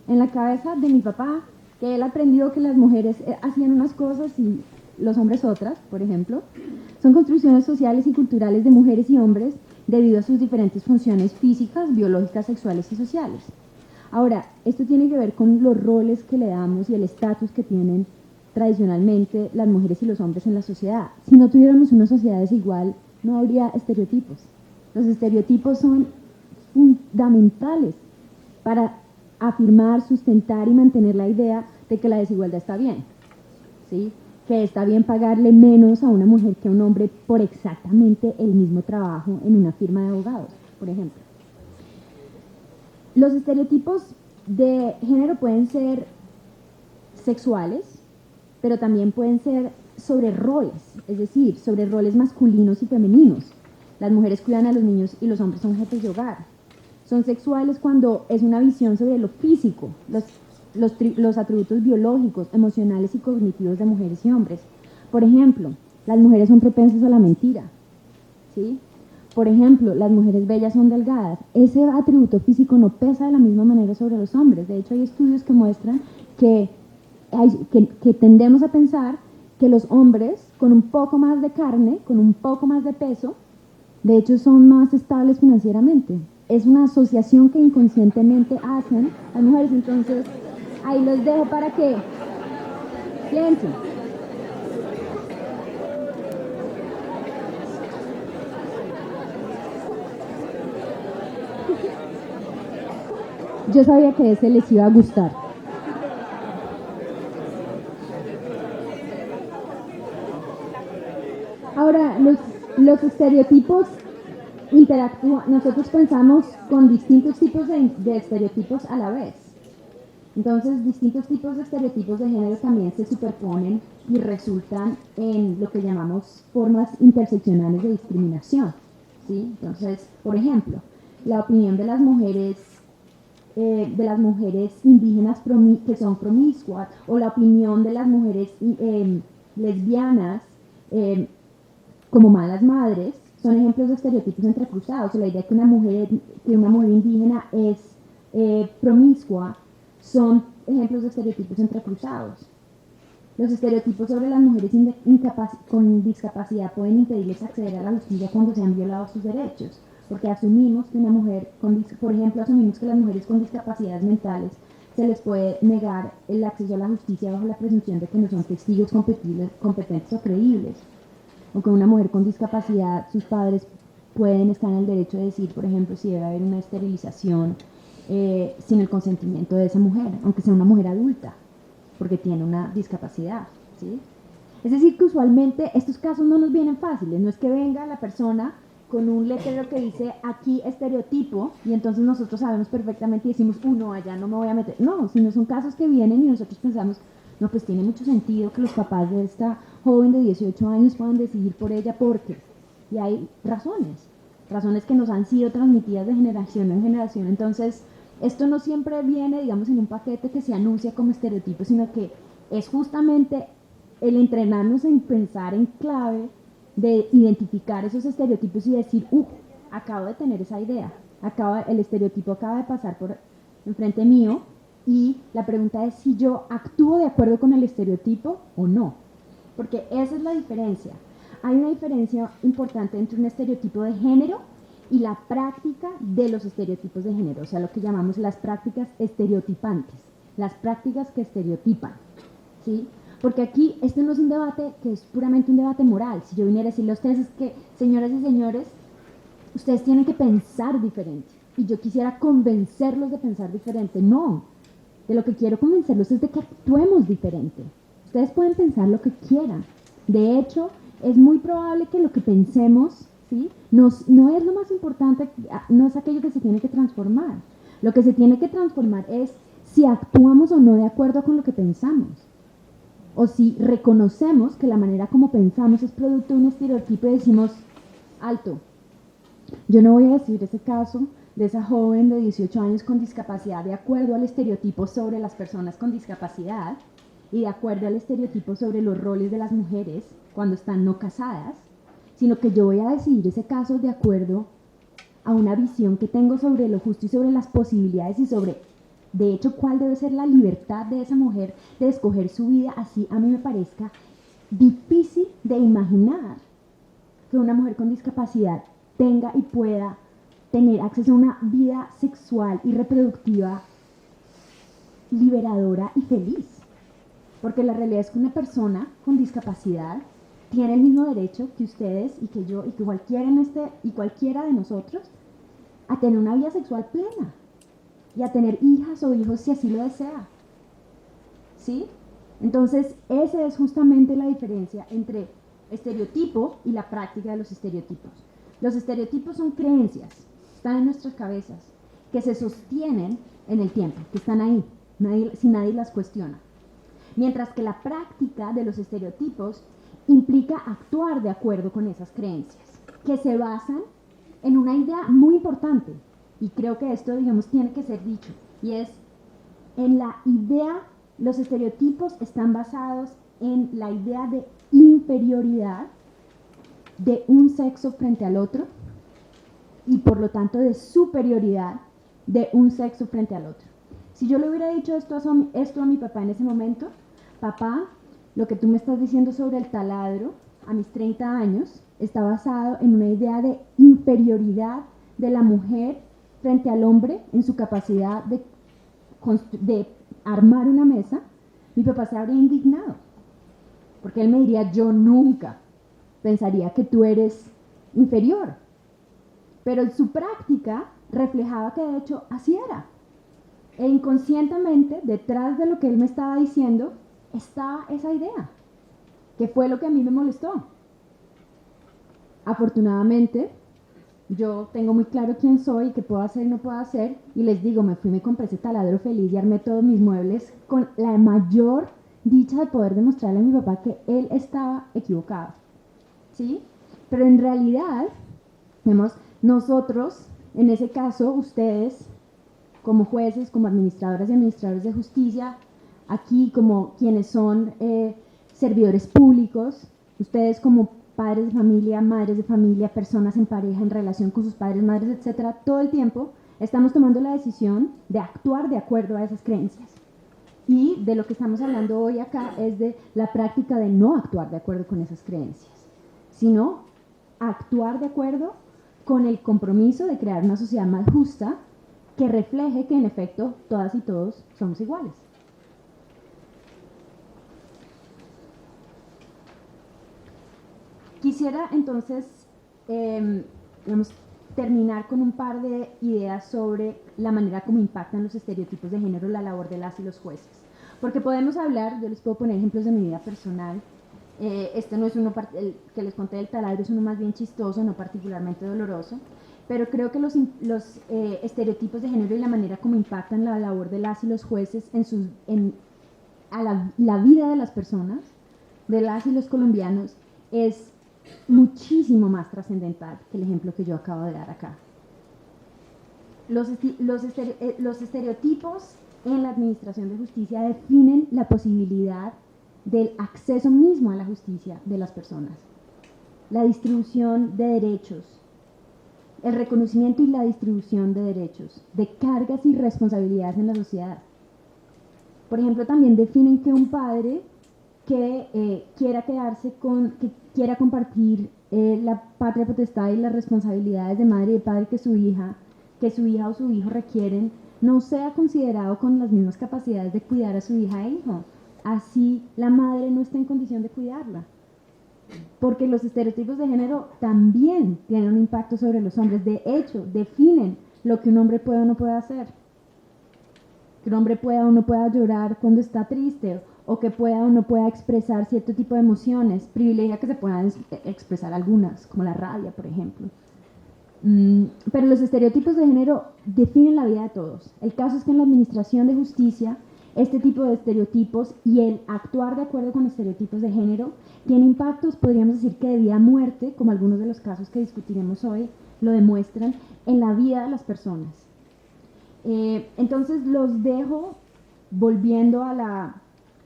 en la cabeza de mi papá, que él aprendió que las mujeres hacían unas cosas y los hombres otras, por ejemplo. Son construcciones sociales y culturales de mujeres y hombres debido a sus diferentes funciones físicas, biológicas, sexuales y sociales. Ahora, esto tiene que ver con los roles que le damos y el estatus que tienen tradicionalmente las mujeres y los hombres en la sociedad. Si no tuviéramos una sociedad desigual, no habría estereotipos. Los estereotipos son fundamentales para afirmar, sustentar y mantener la idea de que la desigualdad está bien, ¿sí? Que está bien pagarle menos a una mujer que a un hombre por exactamente el mismo trabajo en una firma de abogados, por ejemplo. Los estereotipos de género pueden ser sexuales, pero también pueden ser sobre roles, es decir, sobre roles masculinos y femeninos. Las mujeres cuidan a los niños y los hombres son jefes de hogar. Son sexuales cuando es una visión sobre lo físico, los atributos biológicos, emocionales y cognitivos de mujeres y hombres. Por ejemplo, las mujeres son propensas a la mentira, ¿sí? Por ejemplo, las mujeres bellas son delgadas. Ese atributo físico no pesa de la misma manera sobre los hombres. De hecho, hay estudios que muestran que tendemos a pensar que los hombres con un poco más de carne, con un poco más de peso, de hecho son más estables financieramente. Es una asociación que inconscientemente hacen las mujeres. Entonces, ahí los dejo para que piensen. Yo sabía que ese les iba a gustar. Ahora, los estereotipos interactúan. Nosotros pensamos con distintos tipos de estereotipos a la vez. Entonces, distintos tipos de estereotipos de género también se superponen y resultan en lo que llamamos formas interseccionales de discriminación, ¿sí? Entonces, por ejemplo, la opinión de las mujeres indígenas que son promiscuas, o la opinión de las mujeres lesbianas como malas madres, son ejemplos de estereotipos entrecruzados. La idea que una mujer indígena es promiscua son ejemplos de estereotipos entrecruzados. Los estereotipos sobre las mujeres con discapacidad pueden impedirles acceder a la justicia cuando se han violado sus derechos, porque asumimos que por ejemplo, asumimos que las mujeres con discapacidades mentales se les puede negar el acceso a la justicia bajo la presunción de que no son testigos competentes o creíbles. O que una mujer con discapacidad, sus padres pueden estar en el derecho de decir, por ejemplo, si debe haber una esterilización sin el consentimiento de esa mujer, aunque sea una mujer adulta, porque tiene una discapacidad, ¿sí? Es decir, que usualmente estos casos no nos vienen fáciles. No es que venga la persona con un letrero que dice aquí estereotipo y entonces nosotros sabemos perfectamente y decimos, no, allá no me voy a meter. No, sino son casos que vienen y nosotros pensamos, no, pues tiene mucho sentido que los papás de esta joven de 18 años puedan decidir por ella porque. Y hay razones que nos han sido transmitidas de generación en generación. Entonces, esto no siempre viene, digamos, en un paquete que se anuncia como estereotipo, sino que es justamente el entrenarnos en pensar en clave de identificar esos estereotipos y decir, acabo de tener esa idea, el estereotipo acaba de pasar por enfrente mío y la pregunta es si yo actúo de acuerdo con el estereotipo o no, porque esa es la diferencia. Hay una diferencia importante entre un estereotipo de género y la práctica de los estereotipos de género, o sea, lo que llamamos las prácticas estereotipantes, las prácticas que estereotipan, ¿sí? Porque aquí este no es un debate que es puramente un debate moral. Si yo viniera a decirle a ustedes es que, señoras y señores, ustedes tienen que pensar diferente, y yo quisiera convencerlos de pensar diferente, no, de lo que quiero convencerlos es de que actuemos diferente. Ustedes pueden pensar lo que quieran, de hecho, es muy probable que lo que pensemos, ¿sí? No es lo más importante, no es aquello que se tiene que transformar. Lo que se tiene que transformar es si actuamos o no de acuerdo con lo que pensamos. O si reconocemos que la manera como pensamos es producto de un estereotipo y decimos, alto, yo no voy a decir ese caso de esa joven de 18 años con discapacidad de acuerdo al estereotipo sobre las personas con discapacidad y de acuerdo al estereotipo sobre los roles de las mujeres cuando están no casadas, sino que yo voy a decidir ese caso de acuerdo a una visión que tengo sobre lo justo y sobre las posibilidades y sobre, de hecho, cuál debe ser la libertad de esa mujer de escoger su vida, así a mí me parezca difícil de imaginar que una mujer con discapacidad tenga y pueda tener acceso a una vida sexual y reproductiva liberadora y feliz. Porque la realidad es que una persona con discapacidad tiene el mismo derecho que ustedes y que yo y que cualquiera de nosotros a tener una vida sexual plena. y a tener hijas o hijos si así lo desea. ¿Sí? Entonces, esa es justamente la diferencia entre estereotipo y la práctica de los estereotipos. Los estereotipos son creencias, están en nuestras cabezas, que se sostienen en el tiempo, que están ahí, si nadie las cuestiona. Mientras que la práctica de los estereotipos implica actuar de acuerdo con esas creencias, que se basan en una idea muy importante, y creo que esto, digamos, tiene que ser dicho, y es en la idea, los estereotipos están basados en la idea de inferioridad de un sexo frente al otro, y por lo tanto de superioridad de un sexo frente al otro. Si yo le hubiera dicho esto a mi papá en ese momento, papá, lo que tú me estás diciendo sobre el taladro a mis 30 años está basado en una idea de inferioridad de la mujer frente al hombre en su capacidad de armar una mesa, mi papá se habría indignado, porque él me diría, yo nunca pensaría que tú eres inferior. Pero su práctica reflejaba que de hecho así era. E inconscientemente, detrás de lo que él me estaba diciendo, estaba esa idea, que fue lo que a mí me molestó. Afortunadamente, yo tengo muy claro quién soy, qué puedo hacer y no puedo hacer, y les digo, me compré ese taladro feliz y armé todos mis muebles con la mayor dicha de poder demostrarle a mi papá que él estaba equivocado. ¿Sí? Pero en realidad, nosotros, en ese caso, ustedes, como jueces, como administradoras y administradores de justicia, aquí como quienes son servidores públicos, ustedes como padres de familia, madres de familia, personas en pareja, en relación con sus padres, madres, etcétera, todo el tiempo estamos tomando la decisión de actuar de acuerdo a esas creencias. Y de lo que estamos hablando hoy acá es de la práctica de no actuar de acuerdo con esas creencias, sino actuar de acuerdo con el compromiso de crear una sociedad más justa que refleje que en efecto todas y todos somos iguales. Quisiera entonces terminar con un par de ideas sobre la manera como impactan los estereotipos de género la labor de las y los jueces. Porque podemos hablar, yo les puedo poner ejemplos de mi vida personal. Este no es uno, el que les conté del taladro es uno más bien chistoso, no particularmente doloroso, pero creo que los estereotipos de género y la manera como impactan la labor de las y los jueces a la vida de las personas, de las y los colombianos, es muchísimo más trascendental que el ejemplo que yo acabo de dar acá. Los estereotipos en la administración de justicia definen la posibilidad del acceso mismo a la justicia de las personas, la distribución de derechos, el reconocimiento y la distribución de derechos, de cargas y responsabilidades en la sociedad. Por ejemplo, también definen que un padre que quiera compartir la patria potestad y las responsabilidades de madre y de padre que su hija o su hijo requieren, no sea considerado con las mismas capacidades de cuidar a su hija e hijo. Así la madre no está en condición de cuidarla. Porque los estereotipos de género también tienen un impacto sobre los hombres. De hecho, definen lo que un hombre puede o no puede hacer. Que un hombre pueda o no pueda llorar cuando está triste, o que pueda o no pueda expresar cierto tipo de emociones. Privilegia que se puedan expresar algunas, como la rabia, por ejemplo. Pero los estereotipos de género definen la vida de todos. El caso es que en la administración de justicia, este tipo de estereotipos y el actuar de acuerdo con estereotipos de género tiene impactos, podríamos decir que de vida a muerte, como algunos de los casos que discutiremos hoy lo demuestran, en la vida de las personas. Entonces los dejo volviendo a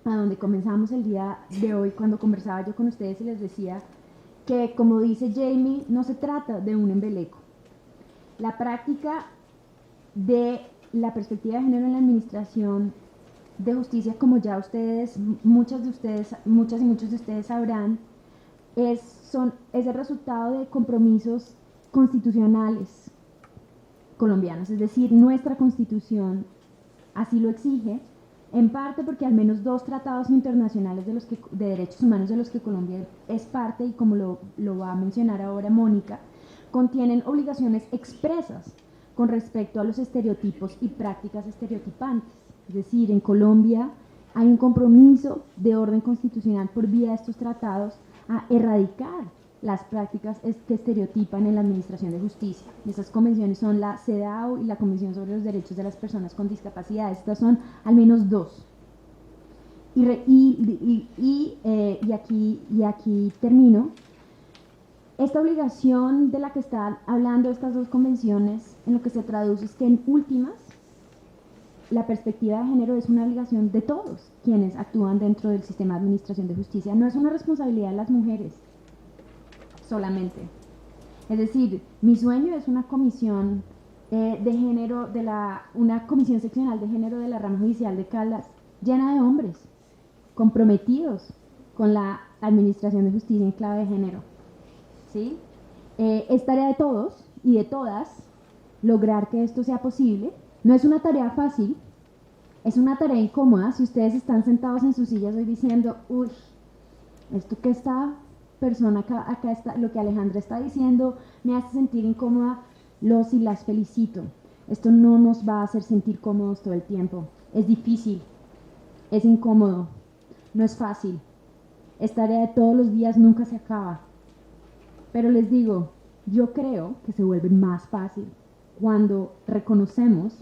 donde comenzamos el día de hoy, cuando conversaba yo con ustedes y les decía que, como dice Jamie, no se trata de un embeleco. La práctica de la perspectiva de género en la administración de justicia, como ya muchas y muchos de ustedes sabrán, es el resultado de compromisos constitucionales colombianos, es decir, nuestra Constitución así lo exige, en parte porque al menos 2 tratados internacionales de derechos humanos de los que Colombia es parte, y como lo va a mencionar ahora Mónica, contienen obligaciones expresas con respecto a los estereotipos y prácticas estereotipantes. Es decir, en Colombia hay un compromiso de orden constitucional por vía de estos tratados a erradicar las prácticas que estereotipan en la administración de justicia. Esas convenciones son la CEDAW y la Convención sobre los Derechos de las Personas con Discapacidad. Estas son al menos dos. Aquí termino. Esta obligación de la que están hablando estas dos convenciones, en lo que se traduce es que en últimas, la perspectiva de género es una obligación de todos quienes actúan dentro del sistema de administración de justicia. No es una responsabilidad de las mujeres solamente. Es decir, mi sueño es una comisión de género, una comisión seccional de género de la rama judicial de Caldas, llena de hombres comprometidos con la administración de justicia en clave de género. ¿Sí? Es tarea de todos y de todas lograr que esto sea posible. No es una tarea fácil, es una tarea incómoda. Si ustedes están sentados en sus sillas hoy diciendo, uy, esto que esta persona acá está, lo que Alejandra está diciendo me hace sentir incómoda, los y las felicito. Esto no nos va a hacer sentir cómodos todo el tiempo. Es difícil, es incómodo, no es fácil. Es tarea de todos los días, nunca se acaba. Pero les digo, yo creo que se vuelve más fácil cuando reconocemos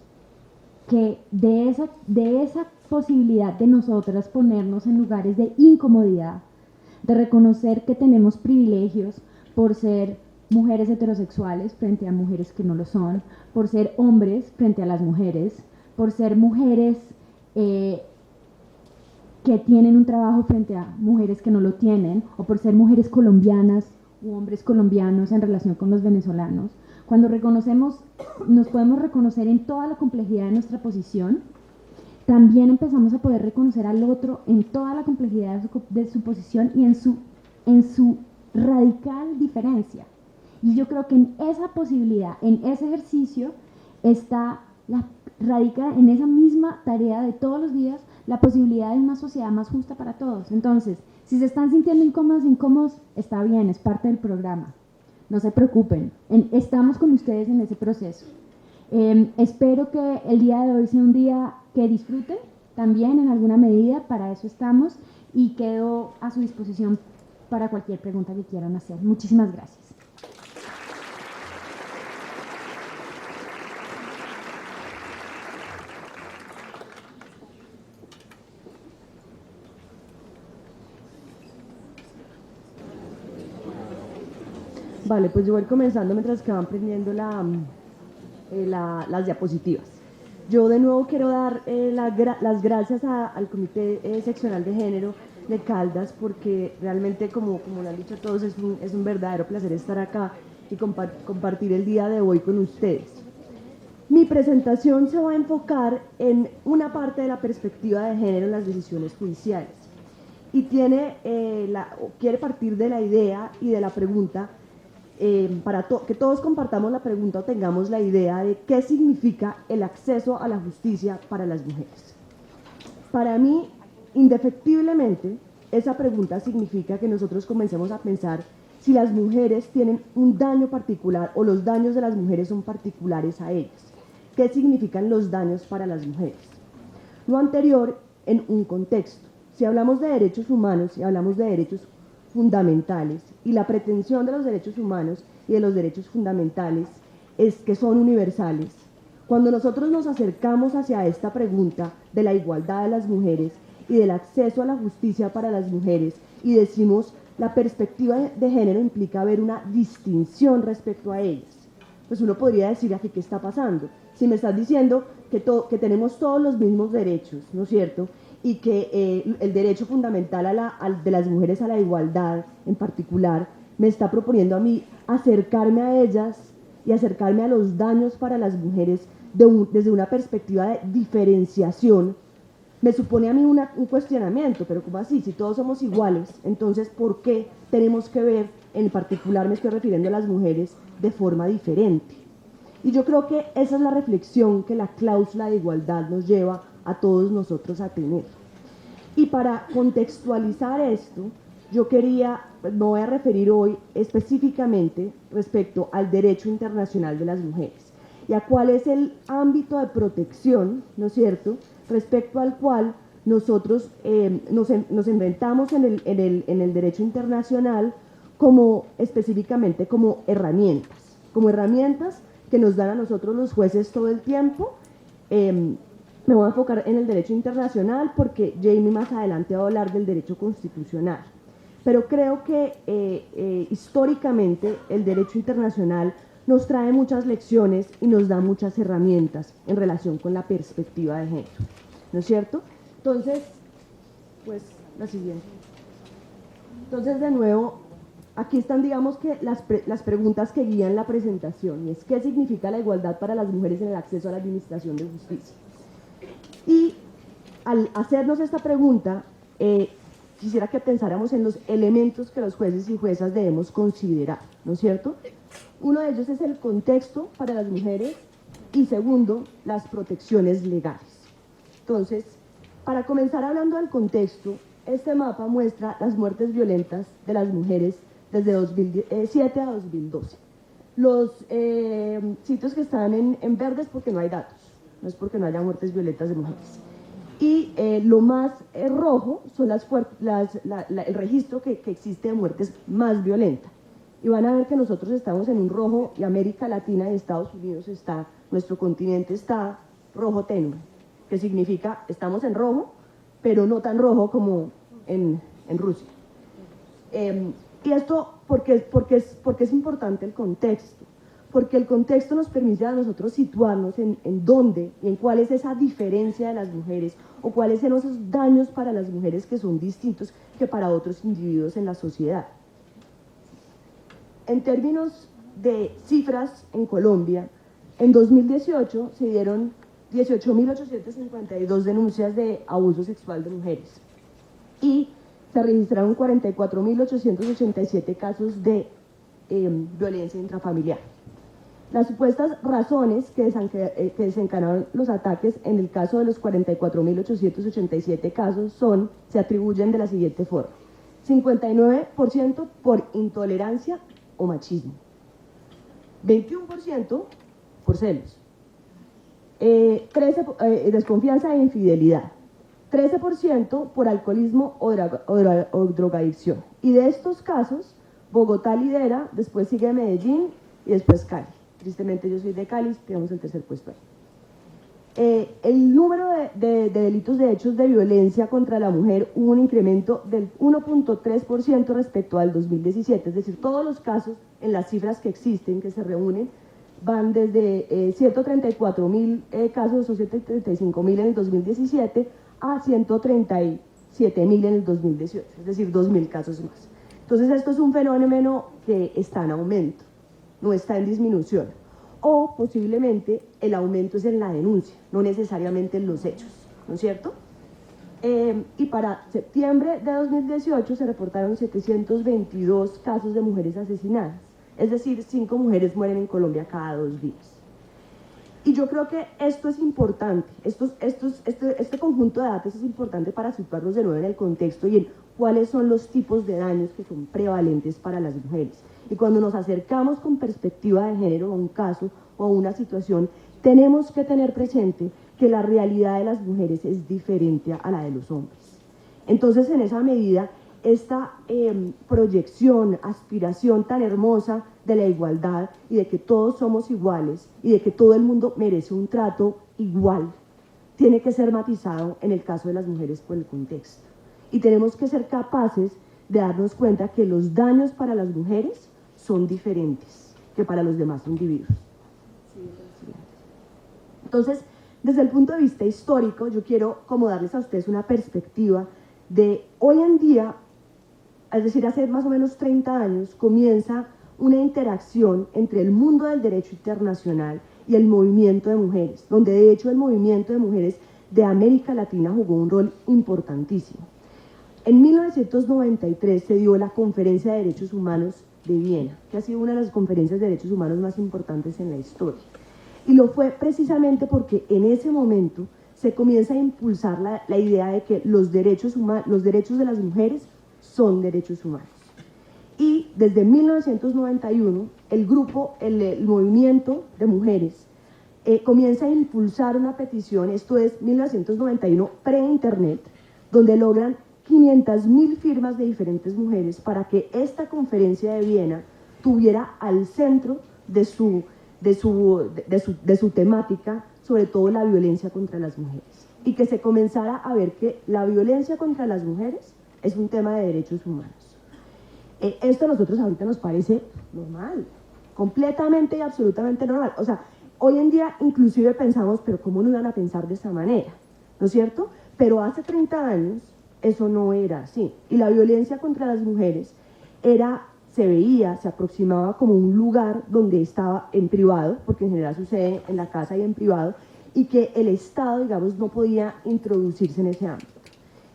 que de esa posibilidad de nosotras ponernos en lugares de incomodidad, de reconocer que tenemos privilegios por ser mujeres heterosexuales frente a mujeres que no lo son, por ser hombres frente a las mujeres, por ser mujeres que tienen un trabajo frente a mujeres que no lo tienen, o por ser mujeres colombianas u hombres colombianos en relación con los venezolanos. Cuando reconocemos, nos podemos reconocer en toda la complejidad de nuestra posición, también empezamos a poder reconocer al otro en toda la complejidad de su posición y en su radical diferencia. Y yo creo que en esa posibilidad, en ese ejercicio, radica en esa misma tarea de todos los días la posibilidad de una sociedad más justa para todos. Entonces, si se están sintiendo incómodos, está bien, es parte del programa. No se preocupen, estamos con ustedes en ese proceso. Espero que el día de hoy sea un día que disfruten también en alguna medida, para eso estamos, y quedo a su disposición para cualquier pregunta que quieran hacer. Muchísimas gracias. Vale, pues yo voy comenzando mientras que van prendiendo las diapositivas. Yo de nuevo quiero dar las gracias al Comité Seccional de Género de Caldas, porque realmente, como lo han dicho todos, es un verdadero placer estar acá y compartir el día de hoy con ustedes. Mi presentación se va a enfocar en una parte de la perspectiva de género en las decisiones judiciales, y quiere partir de la idea y de la pregunta, para que todos compartamos la pregunta o tengamos la idea de qué significa el acceso a la justicia para las mujeres. Para mí, indefectiblemente, esa pregunta significa que nosotros comencemos a pensar si las mujeres tienen un daño particular o los daños de las mujeres son particulares a ellas. ¿Qué significan los daños para las mujeres? Lo anterior en un contexto. Si hablamos de derechos humanos, si hablamos de derechos fundamentales, y la pretensión de los derechos humanos y de los derechos fundamentales es que son universales. Cuando nosotros nos acercamos hacia esta pregunta de la igualdad de las mujeres y del acceso a la justicia para las mujeres, y decimos la perspectiva de género implica ver una distinción respecto a ellas, pues uno podría decir, aquí, ¿qué está pasando? Si me estás diciendo que tenemos todos los mismos derechos, ¿no es cierto?, y que el derecho fundamental de las mujeres a la igualdad en particular me está proponiendo a mí acercarme a ellas y acercarme a los daños para las mujeres desde una perspectiva de diferenciación, me supone a mí un cuestionamiento. Pero ¿cómo así? Si todos somos iguales, entonces ¿por qué tenemos que ver, en particular me estoy refiriendo a las mujeres, de forma diferente? Y yo creo que esa es la reflexión que la cláusula de igualdad nos lleva a todos nosotros a tener. Y para contextualizar esto, me voy a referir hoy específicamente respecto al derecho internacional de las mujeres. y a cuál es el ámbito de protección, ¿no es cierto?, respecto al cual nosotros nos inventamos en el derecho internacional como específicamente como herramientas que nos dan a nosotros los jueces todo el tiempo. Me voy a enfocar en el derecho internacional porque Jamie más adelante va a hablar del derecho constitucional. Pero creo que históricamente el derecho internacional nos trae muchas lecciones y nos da muchas herramientas en relación con la perspectiva de género, ¿no es cierto? Entonces, pues la siguiente. Entonces, de nuevo, aquí están, digamos que las preguntas que guían la presentación, y es ¿qué significa la igualdad para las mujeres en el acceso a la administración de justicia? Y al hacernos esta pregunta, quisiera que pensáramos en los elementos que los jueces y juezas debemos considerar, ¿no es cierto? Uno de ellos es el contexto para las mujeres y segundo, las protecciones legales. Entonces, para comenzar hablando del contexto, este mapa muestra las muertes violentas de las mujeres desde 2007 a 2012. Los sitios que están en verdes porque no hay datos, no es porque no haya muertes violentas de mujeres. Y lo más rojo son el registro que existe de muertes más violentas. Y van a ver que nosotros estamos en un rojo y América Latina y Estados Unidos nuestro continente está rojo tenue, que significa estamos en rojo, pero no tan rojo como en Rusia. Y esto, ¿por qué es importante el contexto? Porque el contexto nos permite a nosotros situarnos en dónde y en cuál es esa diferencia de las mujeres o cuáles son esos daños para las mujeres que son distintos que para otros individuos en la sociedad. En términos de cifras en Colombia, en 2018 se dieron 18.852 denuncias de abuso sexual de mujeres y se registraron 44.887 casos de violencia intrafamiliar. Las supuestas razones que desencadenaron los ataques en el caso de los 44.887 casos se atribuyen de la siguiente forma: 59% por intolerancia o machismo, 21% por celos, 13% desconfianza e infidelidad, 13% por alcoholismo o drogadicción. Y de estos casos, Bogotá lidera, después sigue Medellín y después Cali. Tristemente yo soy de Cali, tenemos el tercer puesto ahí. El número de delitos de hechos de violencia contra la mujer hubo un incremento del 1.3% respecto al 2017, es decir, todos los casos en las cifras que existen, que se reúnen, van desde 134.000 casos o 135.000 en el 2017 a 137.000 en el 2018, es decir, 2.000 casos más. Entonces esto es un fenómeno que está en aumento, no está en disminución. O posiblemente el aumento es en la denuncia, no necesariamente en los hechos, ¿no es cierto? Y para septiembre de 2018 se reportaron 722 casos de mujeres asesinadas, es decir, 5 mujeres mueren en Colombia cada 2 días. Y yo creo que esto es importante, este conjunto de datos es importante para situarnos de nuevo en el contexto y en cuáles son los tipos de daños que son prevalentes para las mujeres. Y cuando nos acercamos con perspectiva de género a un caso o a una situación, tenemos que tener presente que la realidad de las mujeres es diferente a la de los hombres. Entonces, en esa medida, esta proyección, aspiración tan hermosa de la igualdad y de que todos somos iguales y de que todo el mundo merece un trato igual, tiene que ser matizado en el caso de las mujeres por el contexto. Y tenemos que ser capaces de darnos cuenta que los daños para las mujeres son diferentes que para los demás individuos. Entonces, desde el punto de vista histórico, yo quiero como darles a ustedes una perspectiva de hoy en día, es decir, hace más o menos 30 años, comienza una interacción entre el mundo del derecho internacional y el movimiento de mujeres, donde de hecho el movimiento de mujeres de América Latina jugó un rol importantísimo. En 1993 se dio la Conferencia de Derechos Humanos de Viena, que ha sido una de las conferencias de derechos humanos más importantes en la historia. Y lo fue precisamente porque en ese momento se comienza a impulsar la idea de que los derechos de las mujeres son derechos humanos. Y desde 1991 el movimiento de mujeres comienza a impulsar una petición, esto es 1991, pre-internet, donde logran 500.000 firmas de diferentes mujeres para que esta conferencia de Viena tuviera al centro de su temática, sobre todo la violencia contra las mujeres, y que se comenzara a ver que la violencia contra las mujeres es un tema de derechos humanos. Esto a nosotros ahorita nos parece normal, completamente y absolutamente normal. O sea, hoy en día inclusive pensamos, pero ¿cómo no iban a pensar de esa manera? ¿No es cierto? Pero hace 30 años eso no era así. Y la violencia contra las mujeres se veía, se aproximaba como un lugar donde estaba en privado, porque en general sucede en la casa y en privado, y que el Estado, digamos, no podía introducirse en ese ámbito.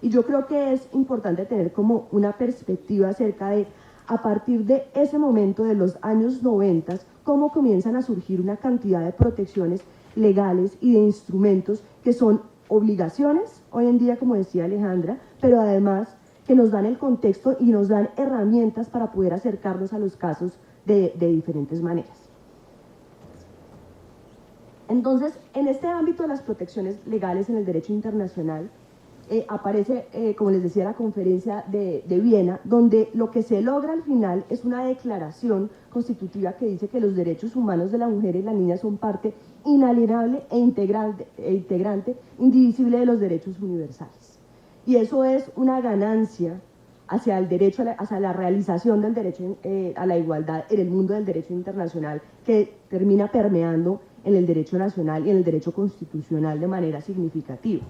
Y yo creo que es importante tener como una perspectiva acerca de, a partir de ese momento de los años 90, cómo comienzan a surgir una cantidad de protecciones legales y de instrumentos que son obligaciones, hoy en día, como decía Alejandra, pero además que nos dan el contexto y nos dan herramientas para poder acercarnos a los casos de diferentes maneras. Entonces, en este ámbito de las protecciones legales en el derecho internacional, aparece, como les decía, la conferencia de Viena, donde lo que se logra al final es una declaración constitutiva que dice que los derechos humanos de la mujer y la niña son parte inalienable e integrante, indivisible de los derechos universales. Y eso es una ganancia hacia el derecho, hacia la realización del derecho a la igualdad en el mundo del derecho internacional, que termina permeando en el derecho nacional y en el derecho constitucional de manera significativa.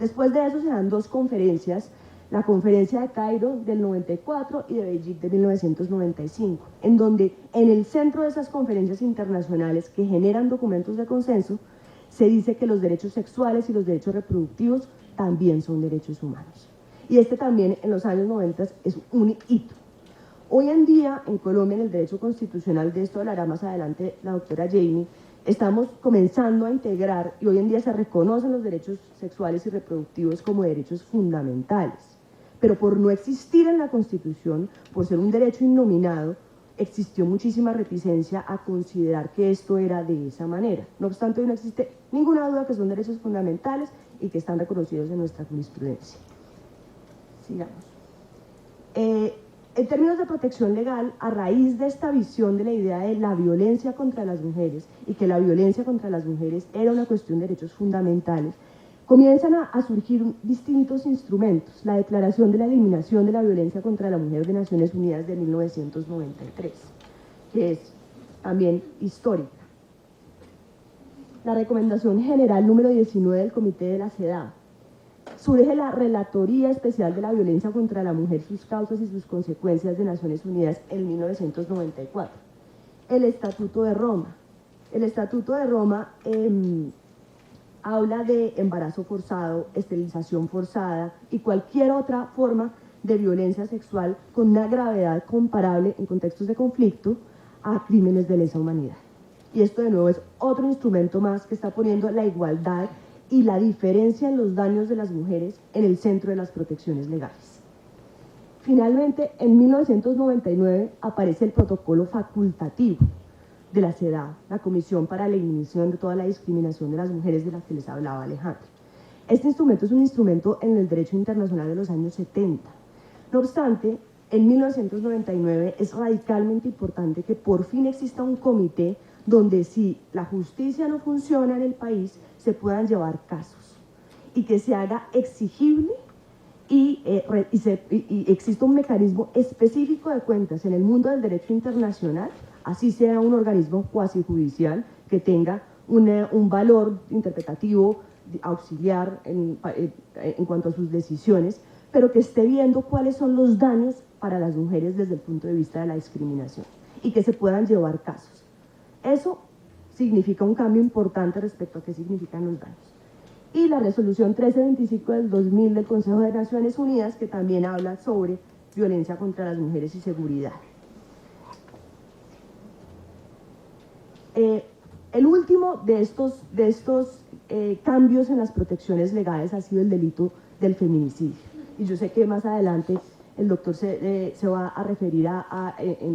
Después de eso se dan dos conferencias, la conferencia de Cairo del 94 y de Beijing de 1995, en donde en el centro de esas conferencias internacionales que generan documentos de consenso, se dice que los derechos sexuales y los derechos reproductivos también son derechos humanos. Y este también en los años 90 es un hito. Hoy en día en Colombia, en el derecho constitucional, de esto hablará más adelante la doctora Jamie, estamos comenzando a integrar, y hoy en día se reconocen los derechos sexuales y reproductivos como derechos fundamentales. Pero por no existir en la Constitución, por ser un derecho innominado, existió muchísima reticencia a considerar que esto era de esa manera. No obstante, hoy no existe ninguna duda que son derechos fundamentales y que están reconocidos en nuestra jurisprudencia. Sigamos. En términos de protección legal, a raíz de esta visión de la idea de la violencia contra las mujeres y que la violencia contra las mujeres era una cuestión de derechos fundamentales, comienzan a surgir distintos instrumentos. La Declaración de la Eliminación de la Violencia contra la Mujer de Naciones Unidas de 1993, que es también histórica. La Recomendación General número 19 del Comité de la CEDAW. Surge la Relatoría Especial de la Violencia contra la Mujer, sus causas y sus consecuencias de Naciones Unidas en 1994. El Estatuto de Roma. El Estatuto de Roma habla de embarazo forzado, esterilización forzada y cualquier otra forma de violencia sexual con una gravedad comparable en contextos de conflicto a crímenes de lesa humanidad. Y esto de nuevo es otro instrumento más que está poniendo la igualdad y la diferencia en los daños de las mujeres en el centro de las protecciones legales. Finalmente, en 1999 aparece el protocolo facultativo de la CEDAW, la Comisión para la Eliminación de toda la discriminación de las mujeres de la que les hablaba Alejandra. Este instrumento es un instrumento en el derecho internacional de los años 70. No obstante, en 1999 es radicalmente importante que por fin exista un comité donde si la justicia no funciona en el país, se puedan llevar casos y que se haga exigible y exista un mecanismo específico de cuentas en el mundo del derecho internacional, así sea un organismo cuasi judicial que tenga un valor interpretativo, auxiliar en cuanto a sus decisiones, pero que esté viendo cuáles son los daños para las mujeres desde el punto de vista de la discriminación y que se puedan llevar casos. Eso significa un cambio importante respecto a qué significan los daños. Y la resolución 1325 del 2000 del Consejo de Naciones Unidas, que también habla sobre violencia contra las mujeres y seguridad. El último de estos cambios en las protecciones legales ha sido el delito del feminicidio. Y yo sé que más adelante el doctor se va a referir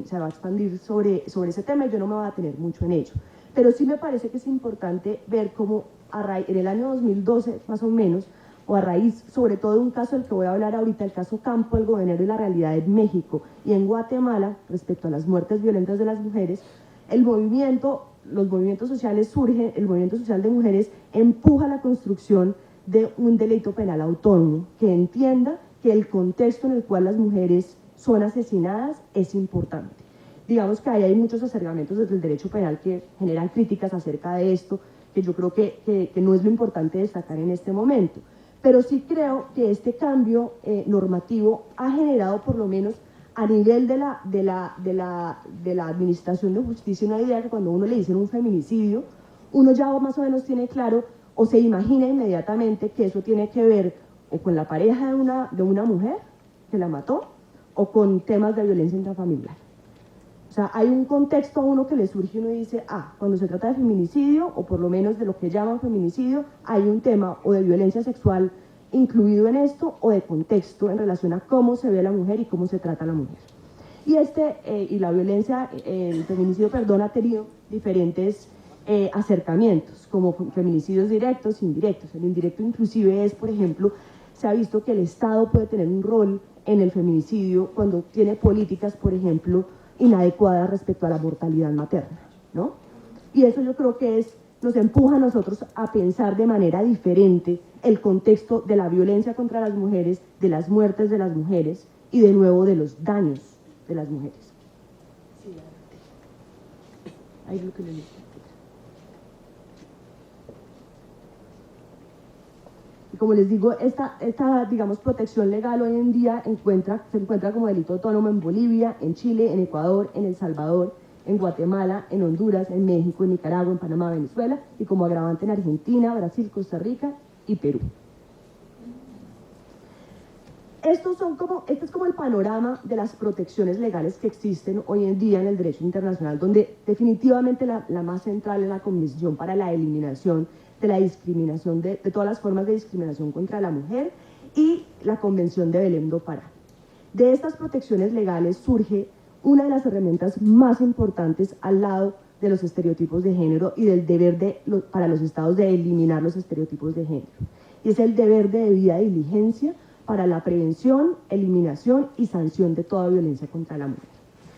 se va a expandir sobre ese tema y yo no me voy a detener mucho en ello. pero sí me parece que es importante ver cómo en el año 2012, más o menos, o a raíz sobre todo de un caso del que voy a hablar ahorita, el caso Campo, el Gobernador y la realidad en México y en Guatemala, respecto a las muertes violentas de las mujeres, los movimientos sociales surgen, el movimiento social de mujeres empuja la construcción de un delito penal autónomo que entienda que el contexto en el cual las mujeres son asesinadas es importante. Digamos que ahí hay muchos acercamientos desde el derecho penal que generan críticas acerca de esto, que yo creo que no es lo importante destacar en este momento. Pero sí creo que este cambio normativo ha generado, por lo menos a nivel de la administración de justicia, una idea que cuando uno le dice un feminicidio, uno ya más o menos tiene claro o se imagina inmediatamente que eso tiene que ver o con la pareja de una mujer que la mató o con temas de violencia intrafamiliar. O sea, hay un contexto a uno que le surge y uno dice, cuando se trata de feminicidio, o por lo menos de lo que llaman feminicidio, hay un tema o de violencia sexual incluido en esto, o de contexto en relación a cómo se ve a la mujer y cómo se trata a la mujer. Y la violencia, el feminicidio, perdón, ha tenido diferentes acercamientos, como feminicidios directos e indirectos. El indirecto inclusive es, por ejemplo, se ha visto que el Estado puede tener un rol en el feminicidio cuando tiene políticas, por ejemplo, inadecuadas respecto a la mortalidad materna, ¿no? Y eso yo creo que nos empuja a nosotros a pensar de manera diferente el contexto de la violencia contra las mujeres, de las muertes de las mujeres y de nuevo de los daños de las mujeres. Sí, ahí es lo que le dije. Y como les digo, esta digamos, protección legal hoy en día se encuentra como delito autónomo en Bolivia, en Chile, en Ecuador, en El Salvador, en Guatemala, en Honduras, en México, en Nicaragua, en Panamá, Venezuela, y como agravante en Argentina, Brasil, Costa Rica y Perú. Este es como el panorama de las protecciones legales que existen hoy en día en el derecho internacional, donde definitivamente la más central es la Convención para la Eliminación de la Discriminación, de todas las formas de discriminación contra la mujer, y la Convención de Belém do Pará. De estas protecciones legales surge una de las herramientas más importantes al lado de los estereotipos de género y del deber para los estados de eliminar los estereotipos de género. Y es el deber de debida diligencia para la prevención, eliminación y sanción de toda violencia contra la mujer.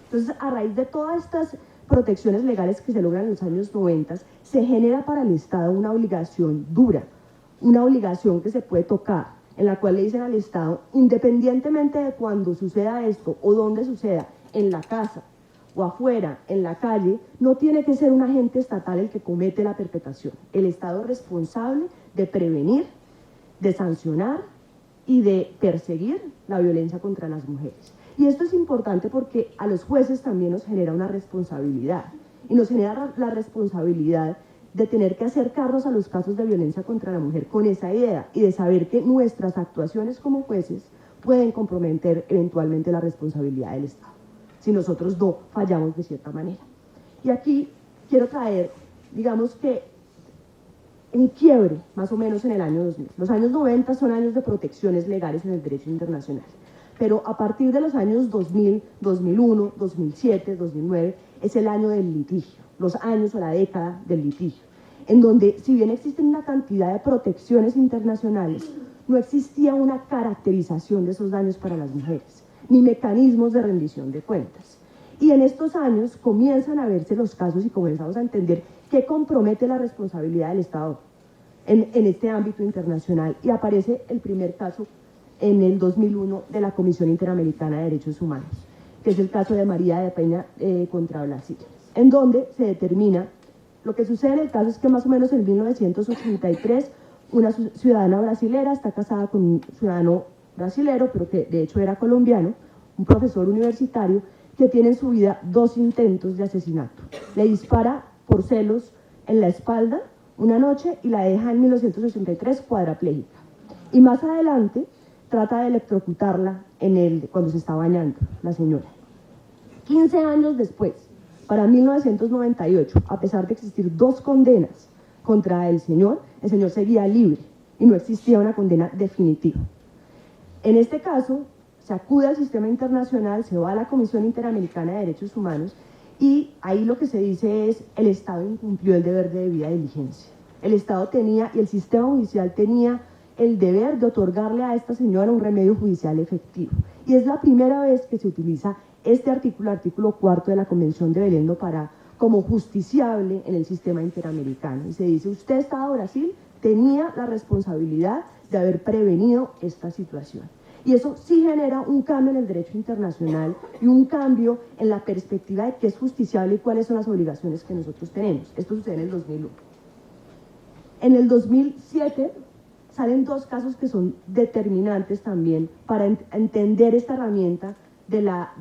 Entonces, a raíz de todas estas protecciones legales que se logran en los años 90, se genera para el Estado una obligación dura, una obligación que se puede tocar, en la cual le dicen al Estado, independientemente de cuando suceda esto o dónde suceda, en la casa o afuera, en la calle, no tiene que ser un agente estatal el que comete la perpetración. El Estado es responsable de prevenir, de sancionar y de perseguir la violencia contra las mujeres. Y esto es importante porque a los jueces también nos genera una responsabilidad, y nos genera la responsabilidad de tener que acercarnos a los casos de violencia contra la mujer con esa idea y de saber que nuestras actuaciones como jueces pueden comprometer eventualmente la responsabilidad del Estado, si nosotros no fallamos de cierta manera. Y aquí quiero traer, digamos que, un quiebre, más o menos en el año 2000. Los años 90 son años de protecciones legales en el derecho internacional, pero a partir de los años 2000, 2001, 2007, 2009, es el año del litigio, los años o la década del litigio, en donde, si bien existen una cantidad de protecciones internacionales, no existía una caracterización de esos daños para las mujeres, ni mecanismos de rendición de cuentas. Y en estos años comienzan a verse los casos y comenzamos a entender qué compromete la responsabilidad del Estado en este ámbito internacional. Y aparece el primer caso en el 2001 de la Comisión Interamericana de Derechos Humanos, que es el caso de María de Peña contra Brasil, en donde se determina, lo que sucede en el caso es que más o menos en 1983 una ciudadana brasilera está casada con un ciudadano brasilero, pero que de hecho era colombiano, un profesor universitario, que tiene en su vida 2 intentos de asesinato. Le dispara por celos en la espalda una noche y la deja en 1983 cuadraplégica. Y más adelante trata de electrocutarla cuando se está bañando, la señora. 15 años después, para 1998, a pesar de existir 2 condenas contra el señor seguía libre y no existía una condena definitiva. En este caso, se acude al sistema internacional, se va a la Comisión Interamericana de Derechos Humanos Y ahí lo que se dice es, el Estado incumplió el deber de debida diligencia. El Estado tenía, y el sistema judicial tenía el deber de otorgarle a esta señora un remedio judicial efectivo. Y es la primera vez que se utiliza este artículo 4 de la Convención de Belén do Pará, como justiciable en el sistema interamericano. Y se dice, usted, Estado de Brasil, tenía la responsabilidad de haber prevenido esta situación. Y eso sí genera un cambio en el derecho internacional y un cambio en la perspectiva de qué es justiciable y cuáles son las obligaciones que nosotros tenemos. Esto sucede en el 2001. En el 2007 salen dos casos que son determinantes también para entender esta herramienta de la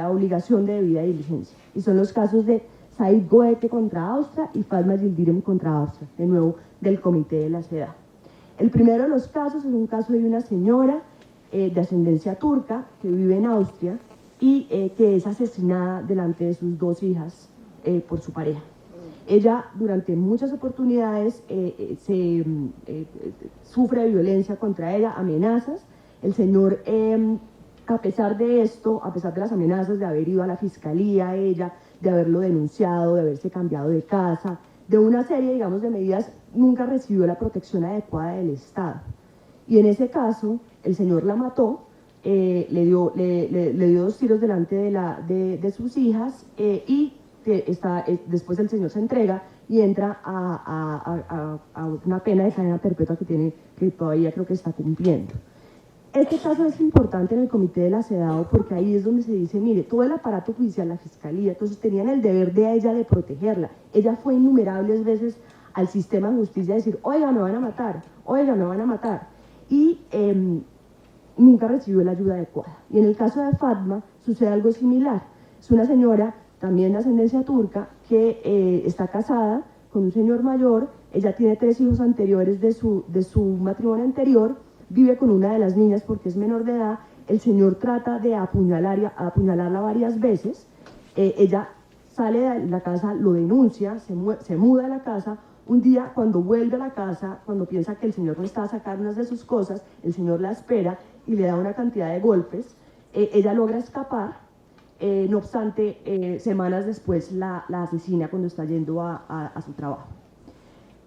obligación de debida diligencia. Y son los casos de Said Goethe contra Austria y Fatma Yildirim contra Austria, de nuevo del Comité de la CEDAW. El primero de los casos es un caso de una señora de ascendencia turca que vive en Austria y que es asesinada delante de sus dos hijas por su pareja. Ella durante muchas oportunidades sufre violencia contra ella, amenazas. El señor, a pesar de esto, a pesar de las amenazas de haber ido a la fiscalía, ella, de haberlo denunciado, de haberse cambiado de casa, de una serie, digamos, de medidas, nunca recibió la protección adecuada del Estado. Y en ese caso, el señor la mató, le dio 2 tiros delante de sus hijas y después el señor se entrega y entra a una pena de cadena perpetua que todavía creo que está cumpliendo. Este caso es importante en el Comité de la CEDAW porque ahí es donde se dice, mire, todo el aparato judicial, la fiscalía, entonces tenían el deber de ella de protegerla. Ella fue innumerables veces al sistema de justicia a decir, oiga, me van a matar, oiga, me van a matar. Y nunca recibió la ayuda adecuada. Y en el caso de Fatma sucede algo similar. Es una señora también de ascendencia turca que está casada con un señor mayor, ella tiene 3 hijos anteriores de su matrimonio anterior, vive con una de las niñas porque es menor de edad, el señor trata de apuñalarla varias veces, ella sale de la casa, lo denuncia, se muda de la casa, un día cuando vuelve a la casa, cuando piensa que el señor no está a sacar unas de sus cosas, el señor la espera y le da una cantidad de golpes, ella logra escapar, no obstante, semanas después la asesina cuando está yendo a su trabajo.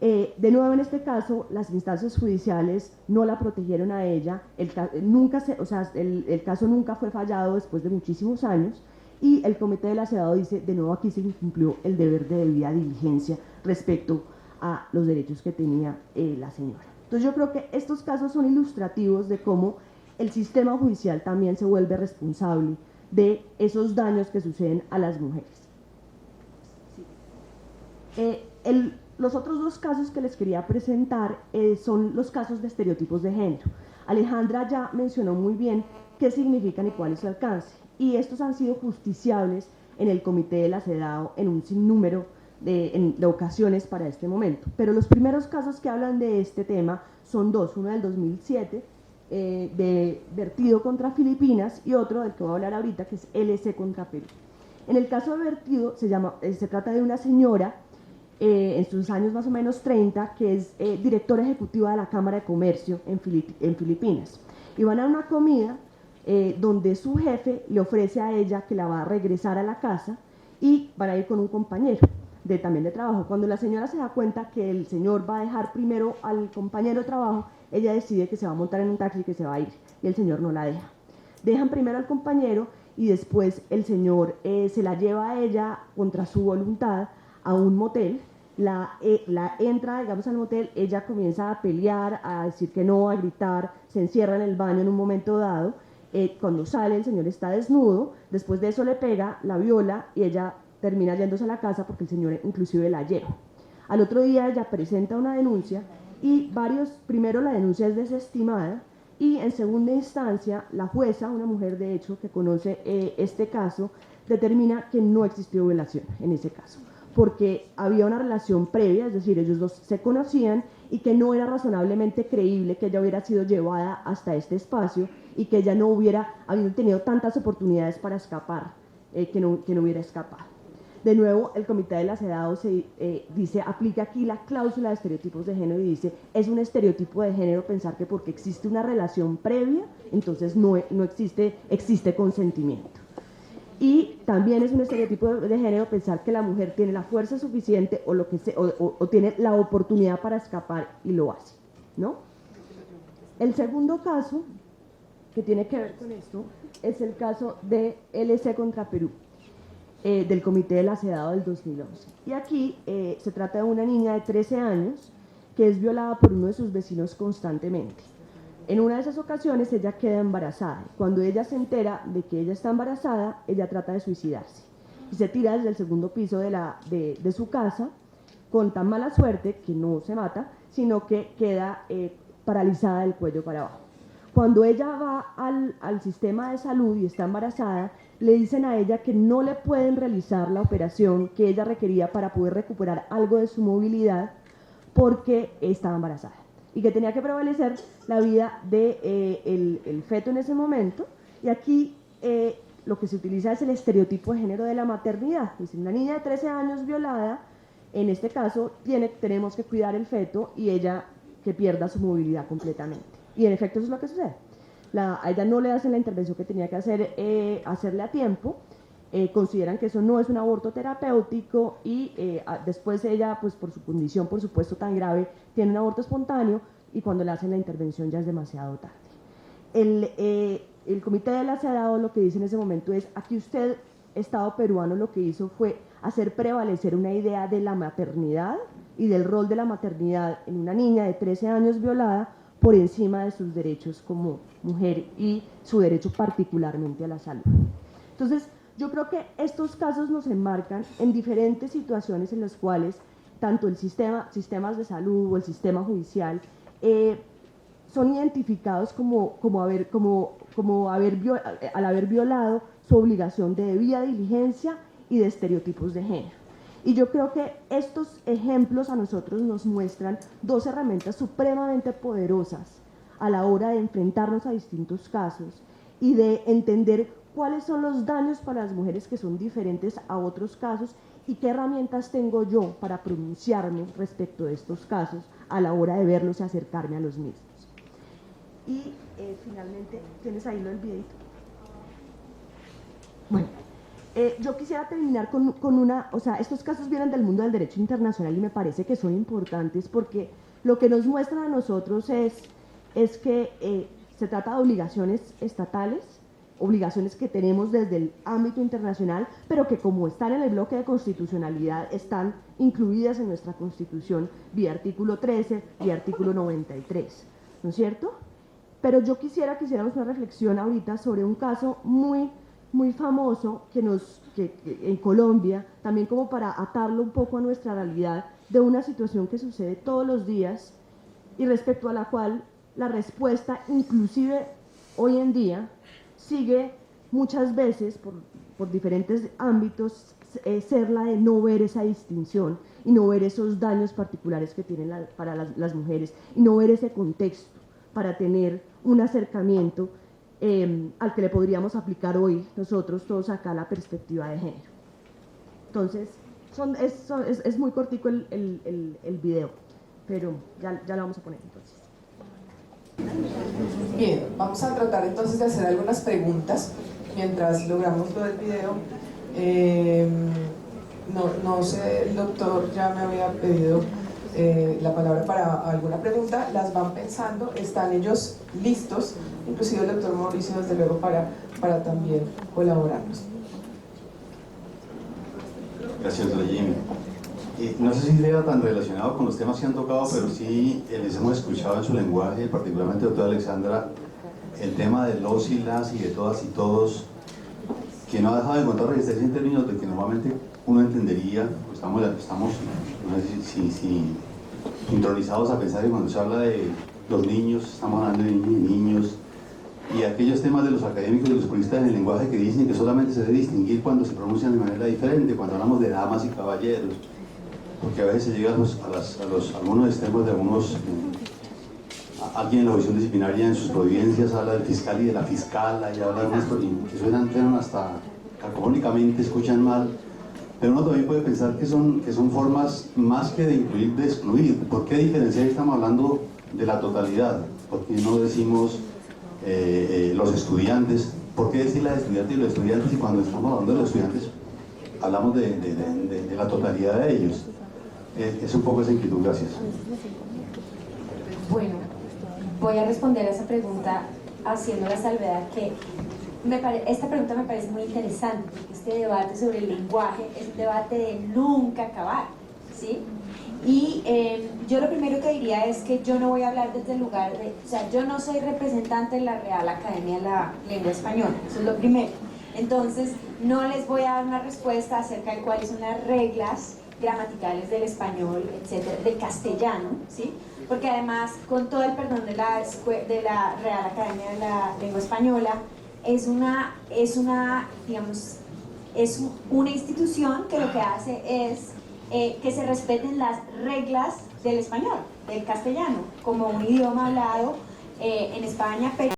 De nuevo en este caso, las instancias judiciales no la protegieron a ella, el caso nunca fue fallado después de muchísimos años y el Comité de la CEDAW dice, de nuevo aquí se incumplió el deber de debida diligencia respecto a los derechos que tenía la señora. Entonces yo creo que estos casos son ilustrativos de cómo el sistema judicial también se vuelve responsable de esos daños que suceden a las mujeres. Los otros 2 casos que les quería presentar son los casos de estereotipos de género. Alejandra ya mencionó muy bien qué significan y cuál es su alcance. Y estos han sido justiciables en el Comité de la CEDAW en un sinnúmero de ocasiones para este momento. Pero los primeros casos que hablan de este tema son 2, uno del 2007, de Vertido contra Filipinas y otro del que voy a hablar ahorita, que es LC contra Perú. En el caso de Vertido se trata de una señora en sus años más o menos 30, que es directora ejecutiva de la Cámara de Comercio en Filipinas. Y van a una comida donde su jefe le ofrece a ella que la va a regresar a la casa y van a ir con un compañero también de trabajo. Cuando la señora se da cuenta que el señor va a dejar primero al compañero de trabajo, ella decide que se va a montar en un taxi y que se va a ir, y el señor no la deja. Dejan primero al compañero y después el señor se la lleva a ella contra su voluntad a un motel, la entra, digamos, al motel, ella comienza a pelear, a decir que no, a gritar, se encierra en el baño en un momento dado, cuando sale el señor está desnudo, después de eso le pega, la viola y ella termina yéndose a la casa porque el señor inclusive la lleva. Al otro día ella presenta una denuncia y primero la denuncia es desestimada y en segunda instancia la jueza, una mujer de hecho que conoce este caso, determina que no existió violación en ese caso, porque había una relación previa, es decir, ellos 2 se conocían y que no era razonablemente creíble que ella hubiera sido llevada hasta este espacio y que ella no hubiera habido tenido tantas oportunidades para escapar, que no hubiera escapado. De nuevo, el Comité de la CEDAW aplica aquí la cláusula de estereotipos de género y dice, es un estereotipo de género pensar que porque existe una relación previa, entonces existe consentimiento. Y también es un estereotipo de género pensar que la mujer tiene la fuerza suficiente o tiene la oportunidad para escapar y lo hace, ¿no? El segundo caso que tiene que ver con esto es el caso de LC contra Perú, del Comité de la CEDAW del 2011. Y aquí se trata de una niña de 13 años que es violada por uno de sus vecinos constantemente. En una de esas ocasiones ella queda embarazada. Cuando ella se entera de que ella está embarazada, ella trata de suicidarse y se tira desde el segundo piso de su casa, con tan mala suerte que no se mata, sino que queda paralizada del cuello para abajo. Cuando ella va al sistema de salud y está embarazada, le dicen a ella que no le pueden realizar la operación que ella requería para poder recuperar algo de su movilidad porque estaba embarazada y que tenía que prevalecer la vida del feto en ese momento. Y aquí lo que se utiliza es el estereotipo de género de la maternidad. Es decir, una niña de 13 años violada, en este caso tenemos que cuidar el feto y ella que pierda su movilidad completamente. Y en efecto eso es lo que sucede. A ella no le hacen la intervención que tenía que hacerle a tiempo. Consideran que eso no es un aborto terapéutico y después ella, pues por su condición, por supuesto tan grave, tiene un aborto espontáneo y cuando le hacen la intervención ya es demasiado tarde. El comité de la CEDAW lo que dice en ese momento es: aquí usted, Estado peruano, lo que hizo fue hacer prevalecer una idea de la maternidad y del rol de la maternidad en una niña de 13 años violada por encima de sus derechos como mujer y su derecho particularmente a la salud. Entonces, yo creo que estos casos nos enmarcan en diferentes situaciones en las cuales tanto el sistemas de salud o el sistema judicial son identificados al haber violado su obligación de debida diligencia y de estereotipos de género. Y yo creo que estos ejemplos a nosotros nos muestran dos herramientas supremamente poderosas a la hora de enfrentarnos a distintos casos y de entender cuáles son los daños para las mujeres que son diferentes a otros casos y qué herramientas tengo yo para pronunciarme respecto de estos casos a la hora de verlos y acercarme a los mismos. Y finalmente, ¿tienes ahí lo del videito? Bueno, yo quisiera terminar con una, o sea, estos casos vienen del mundo del derecho internacional y me parece que son importantes porque lo que nos muestran a nosotros es que se trata de obligaciones estatales, obligaciones que tenemos desde el ámbito internacional, pero que como están en el bloque de constitucionalidad, están incluidas en nuestra Constitución vía artículo 13 y artículo 93, ¿no es cierto? Pero yo quisiera que hiciéramos una reflexión ahorita sobre un caso muy famoso que en Colombia, también como para atarlo un poco a nuestra realidad, de una situación que sucede todos los días y respecto a la cual la respuesta, inclusive hoy en día, sigue muchas veces, por diferentes ámbitos, ser la de no ver esa distinción y no ver esos daños particulares que tienen para las mujeres y no ver ese contexto para tener un acercamiento al que le podríamos aplicar hoy nosotros todos acá la perspectiva de género. Entonces, es muy cortico el video, pero ya lo vamos a poner entonces. Bien, vamos a tratar entonces de hacer algunas preguntas mientras logramos lo del video. No sé, el doctor ya me había pedido la palabra para alguna pregunta, las van pensando, están ellos listos, inclusive el doctor Mauricio desde luego para también colaborarnos. Gracias, doña Jimmy. No sé si sea tan relacionado con los temas que han tocado, pero sí les hemos escuchado en su lenguaje, particularmente doctora Alexandra, el tema de los y las y de todas y todos, que no ha dejado de encontrar resistencia en términos de que normalmente uno entendería, pues estamos no sé si intronizados a pensar que cuando se habla de los niños, estamos hablando de niños, y aquellos temas de los académicos y los puristas en el lenguaje que dicen que solamente se debe distinguir cuando se pronuncian de manera diferente, cuando hablamos de damas y caballeros, porque a veces se llega a algunos extremos de algunos, alguien en la jurisdicción disciplinaria en sus providencias habla del fiscal y de la fiscala y habla de unas que suenan hasta cacofónicamente, escuchan mal, pero uno también puede pensar que son formas más que de incluir, de excluir. ¿Por qué diferenciar? Estamos hablando de la totalidad. ¿Por qué no decimos los estudiantes ¿por qué decir las estudiantes y los estudiantes? Y cuando estamos hablando de los estudiantes, hablamos de la totalidad de ellos. Es un poco esa inquietud. Gracias. Bueno, voy a responder a esa pregunta haciendo la salvedad que esta pregunta me parece muy interesante, porque este debate sobre el lenguaje es un debate de nunca acabar, ¿sí? Y yo lo primero que diría es que yo no voy a hablar desde el lugar de, o sea, yo no soy representante de la Real Academia de la Lengua Española, eso es lo primero. Entonces, no les voy a dar una respuesta acerca de cuáles son las reglas gramaticales del español, etcétera, del castellano, ¿sí? Porque además, con todo el perdón de la Real Academia de la Lengua Española, es una institución que lo que hace es que se respeten las reglas del español, del castellano, como un idioma hablado en España, pero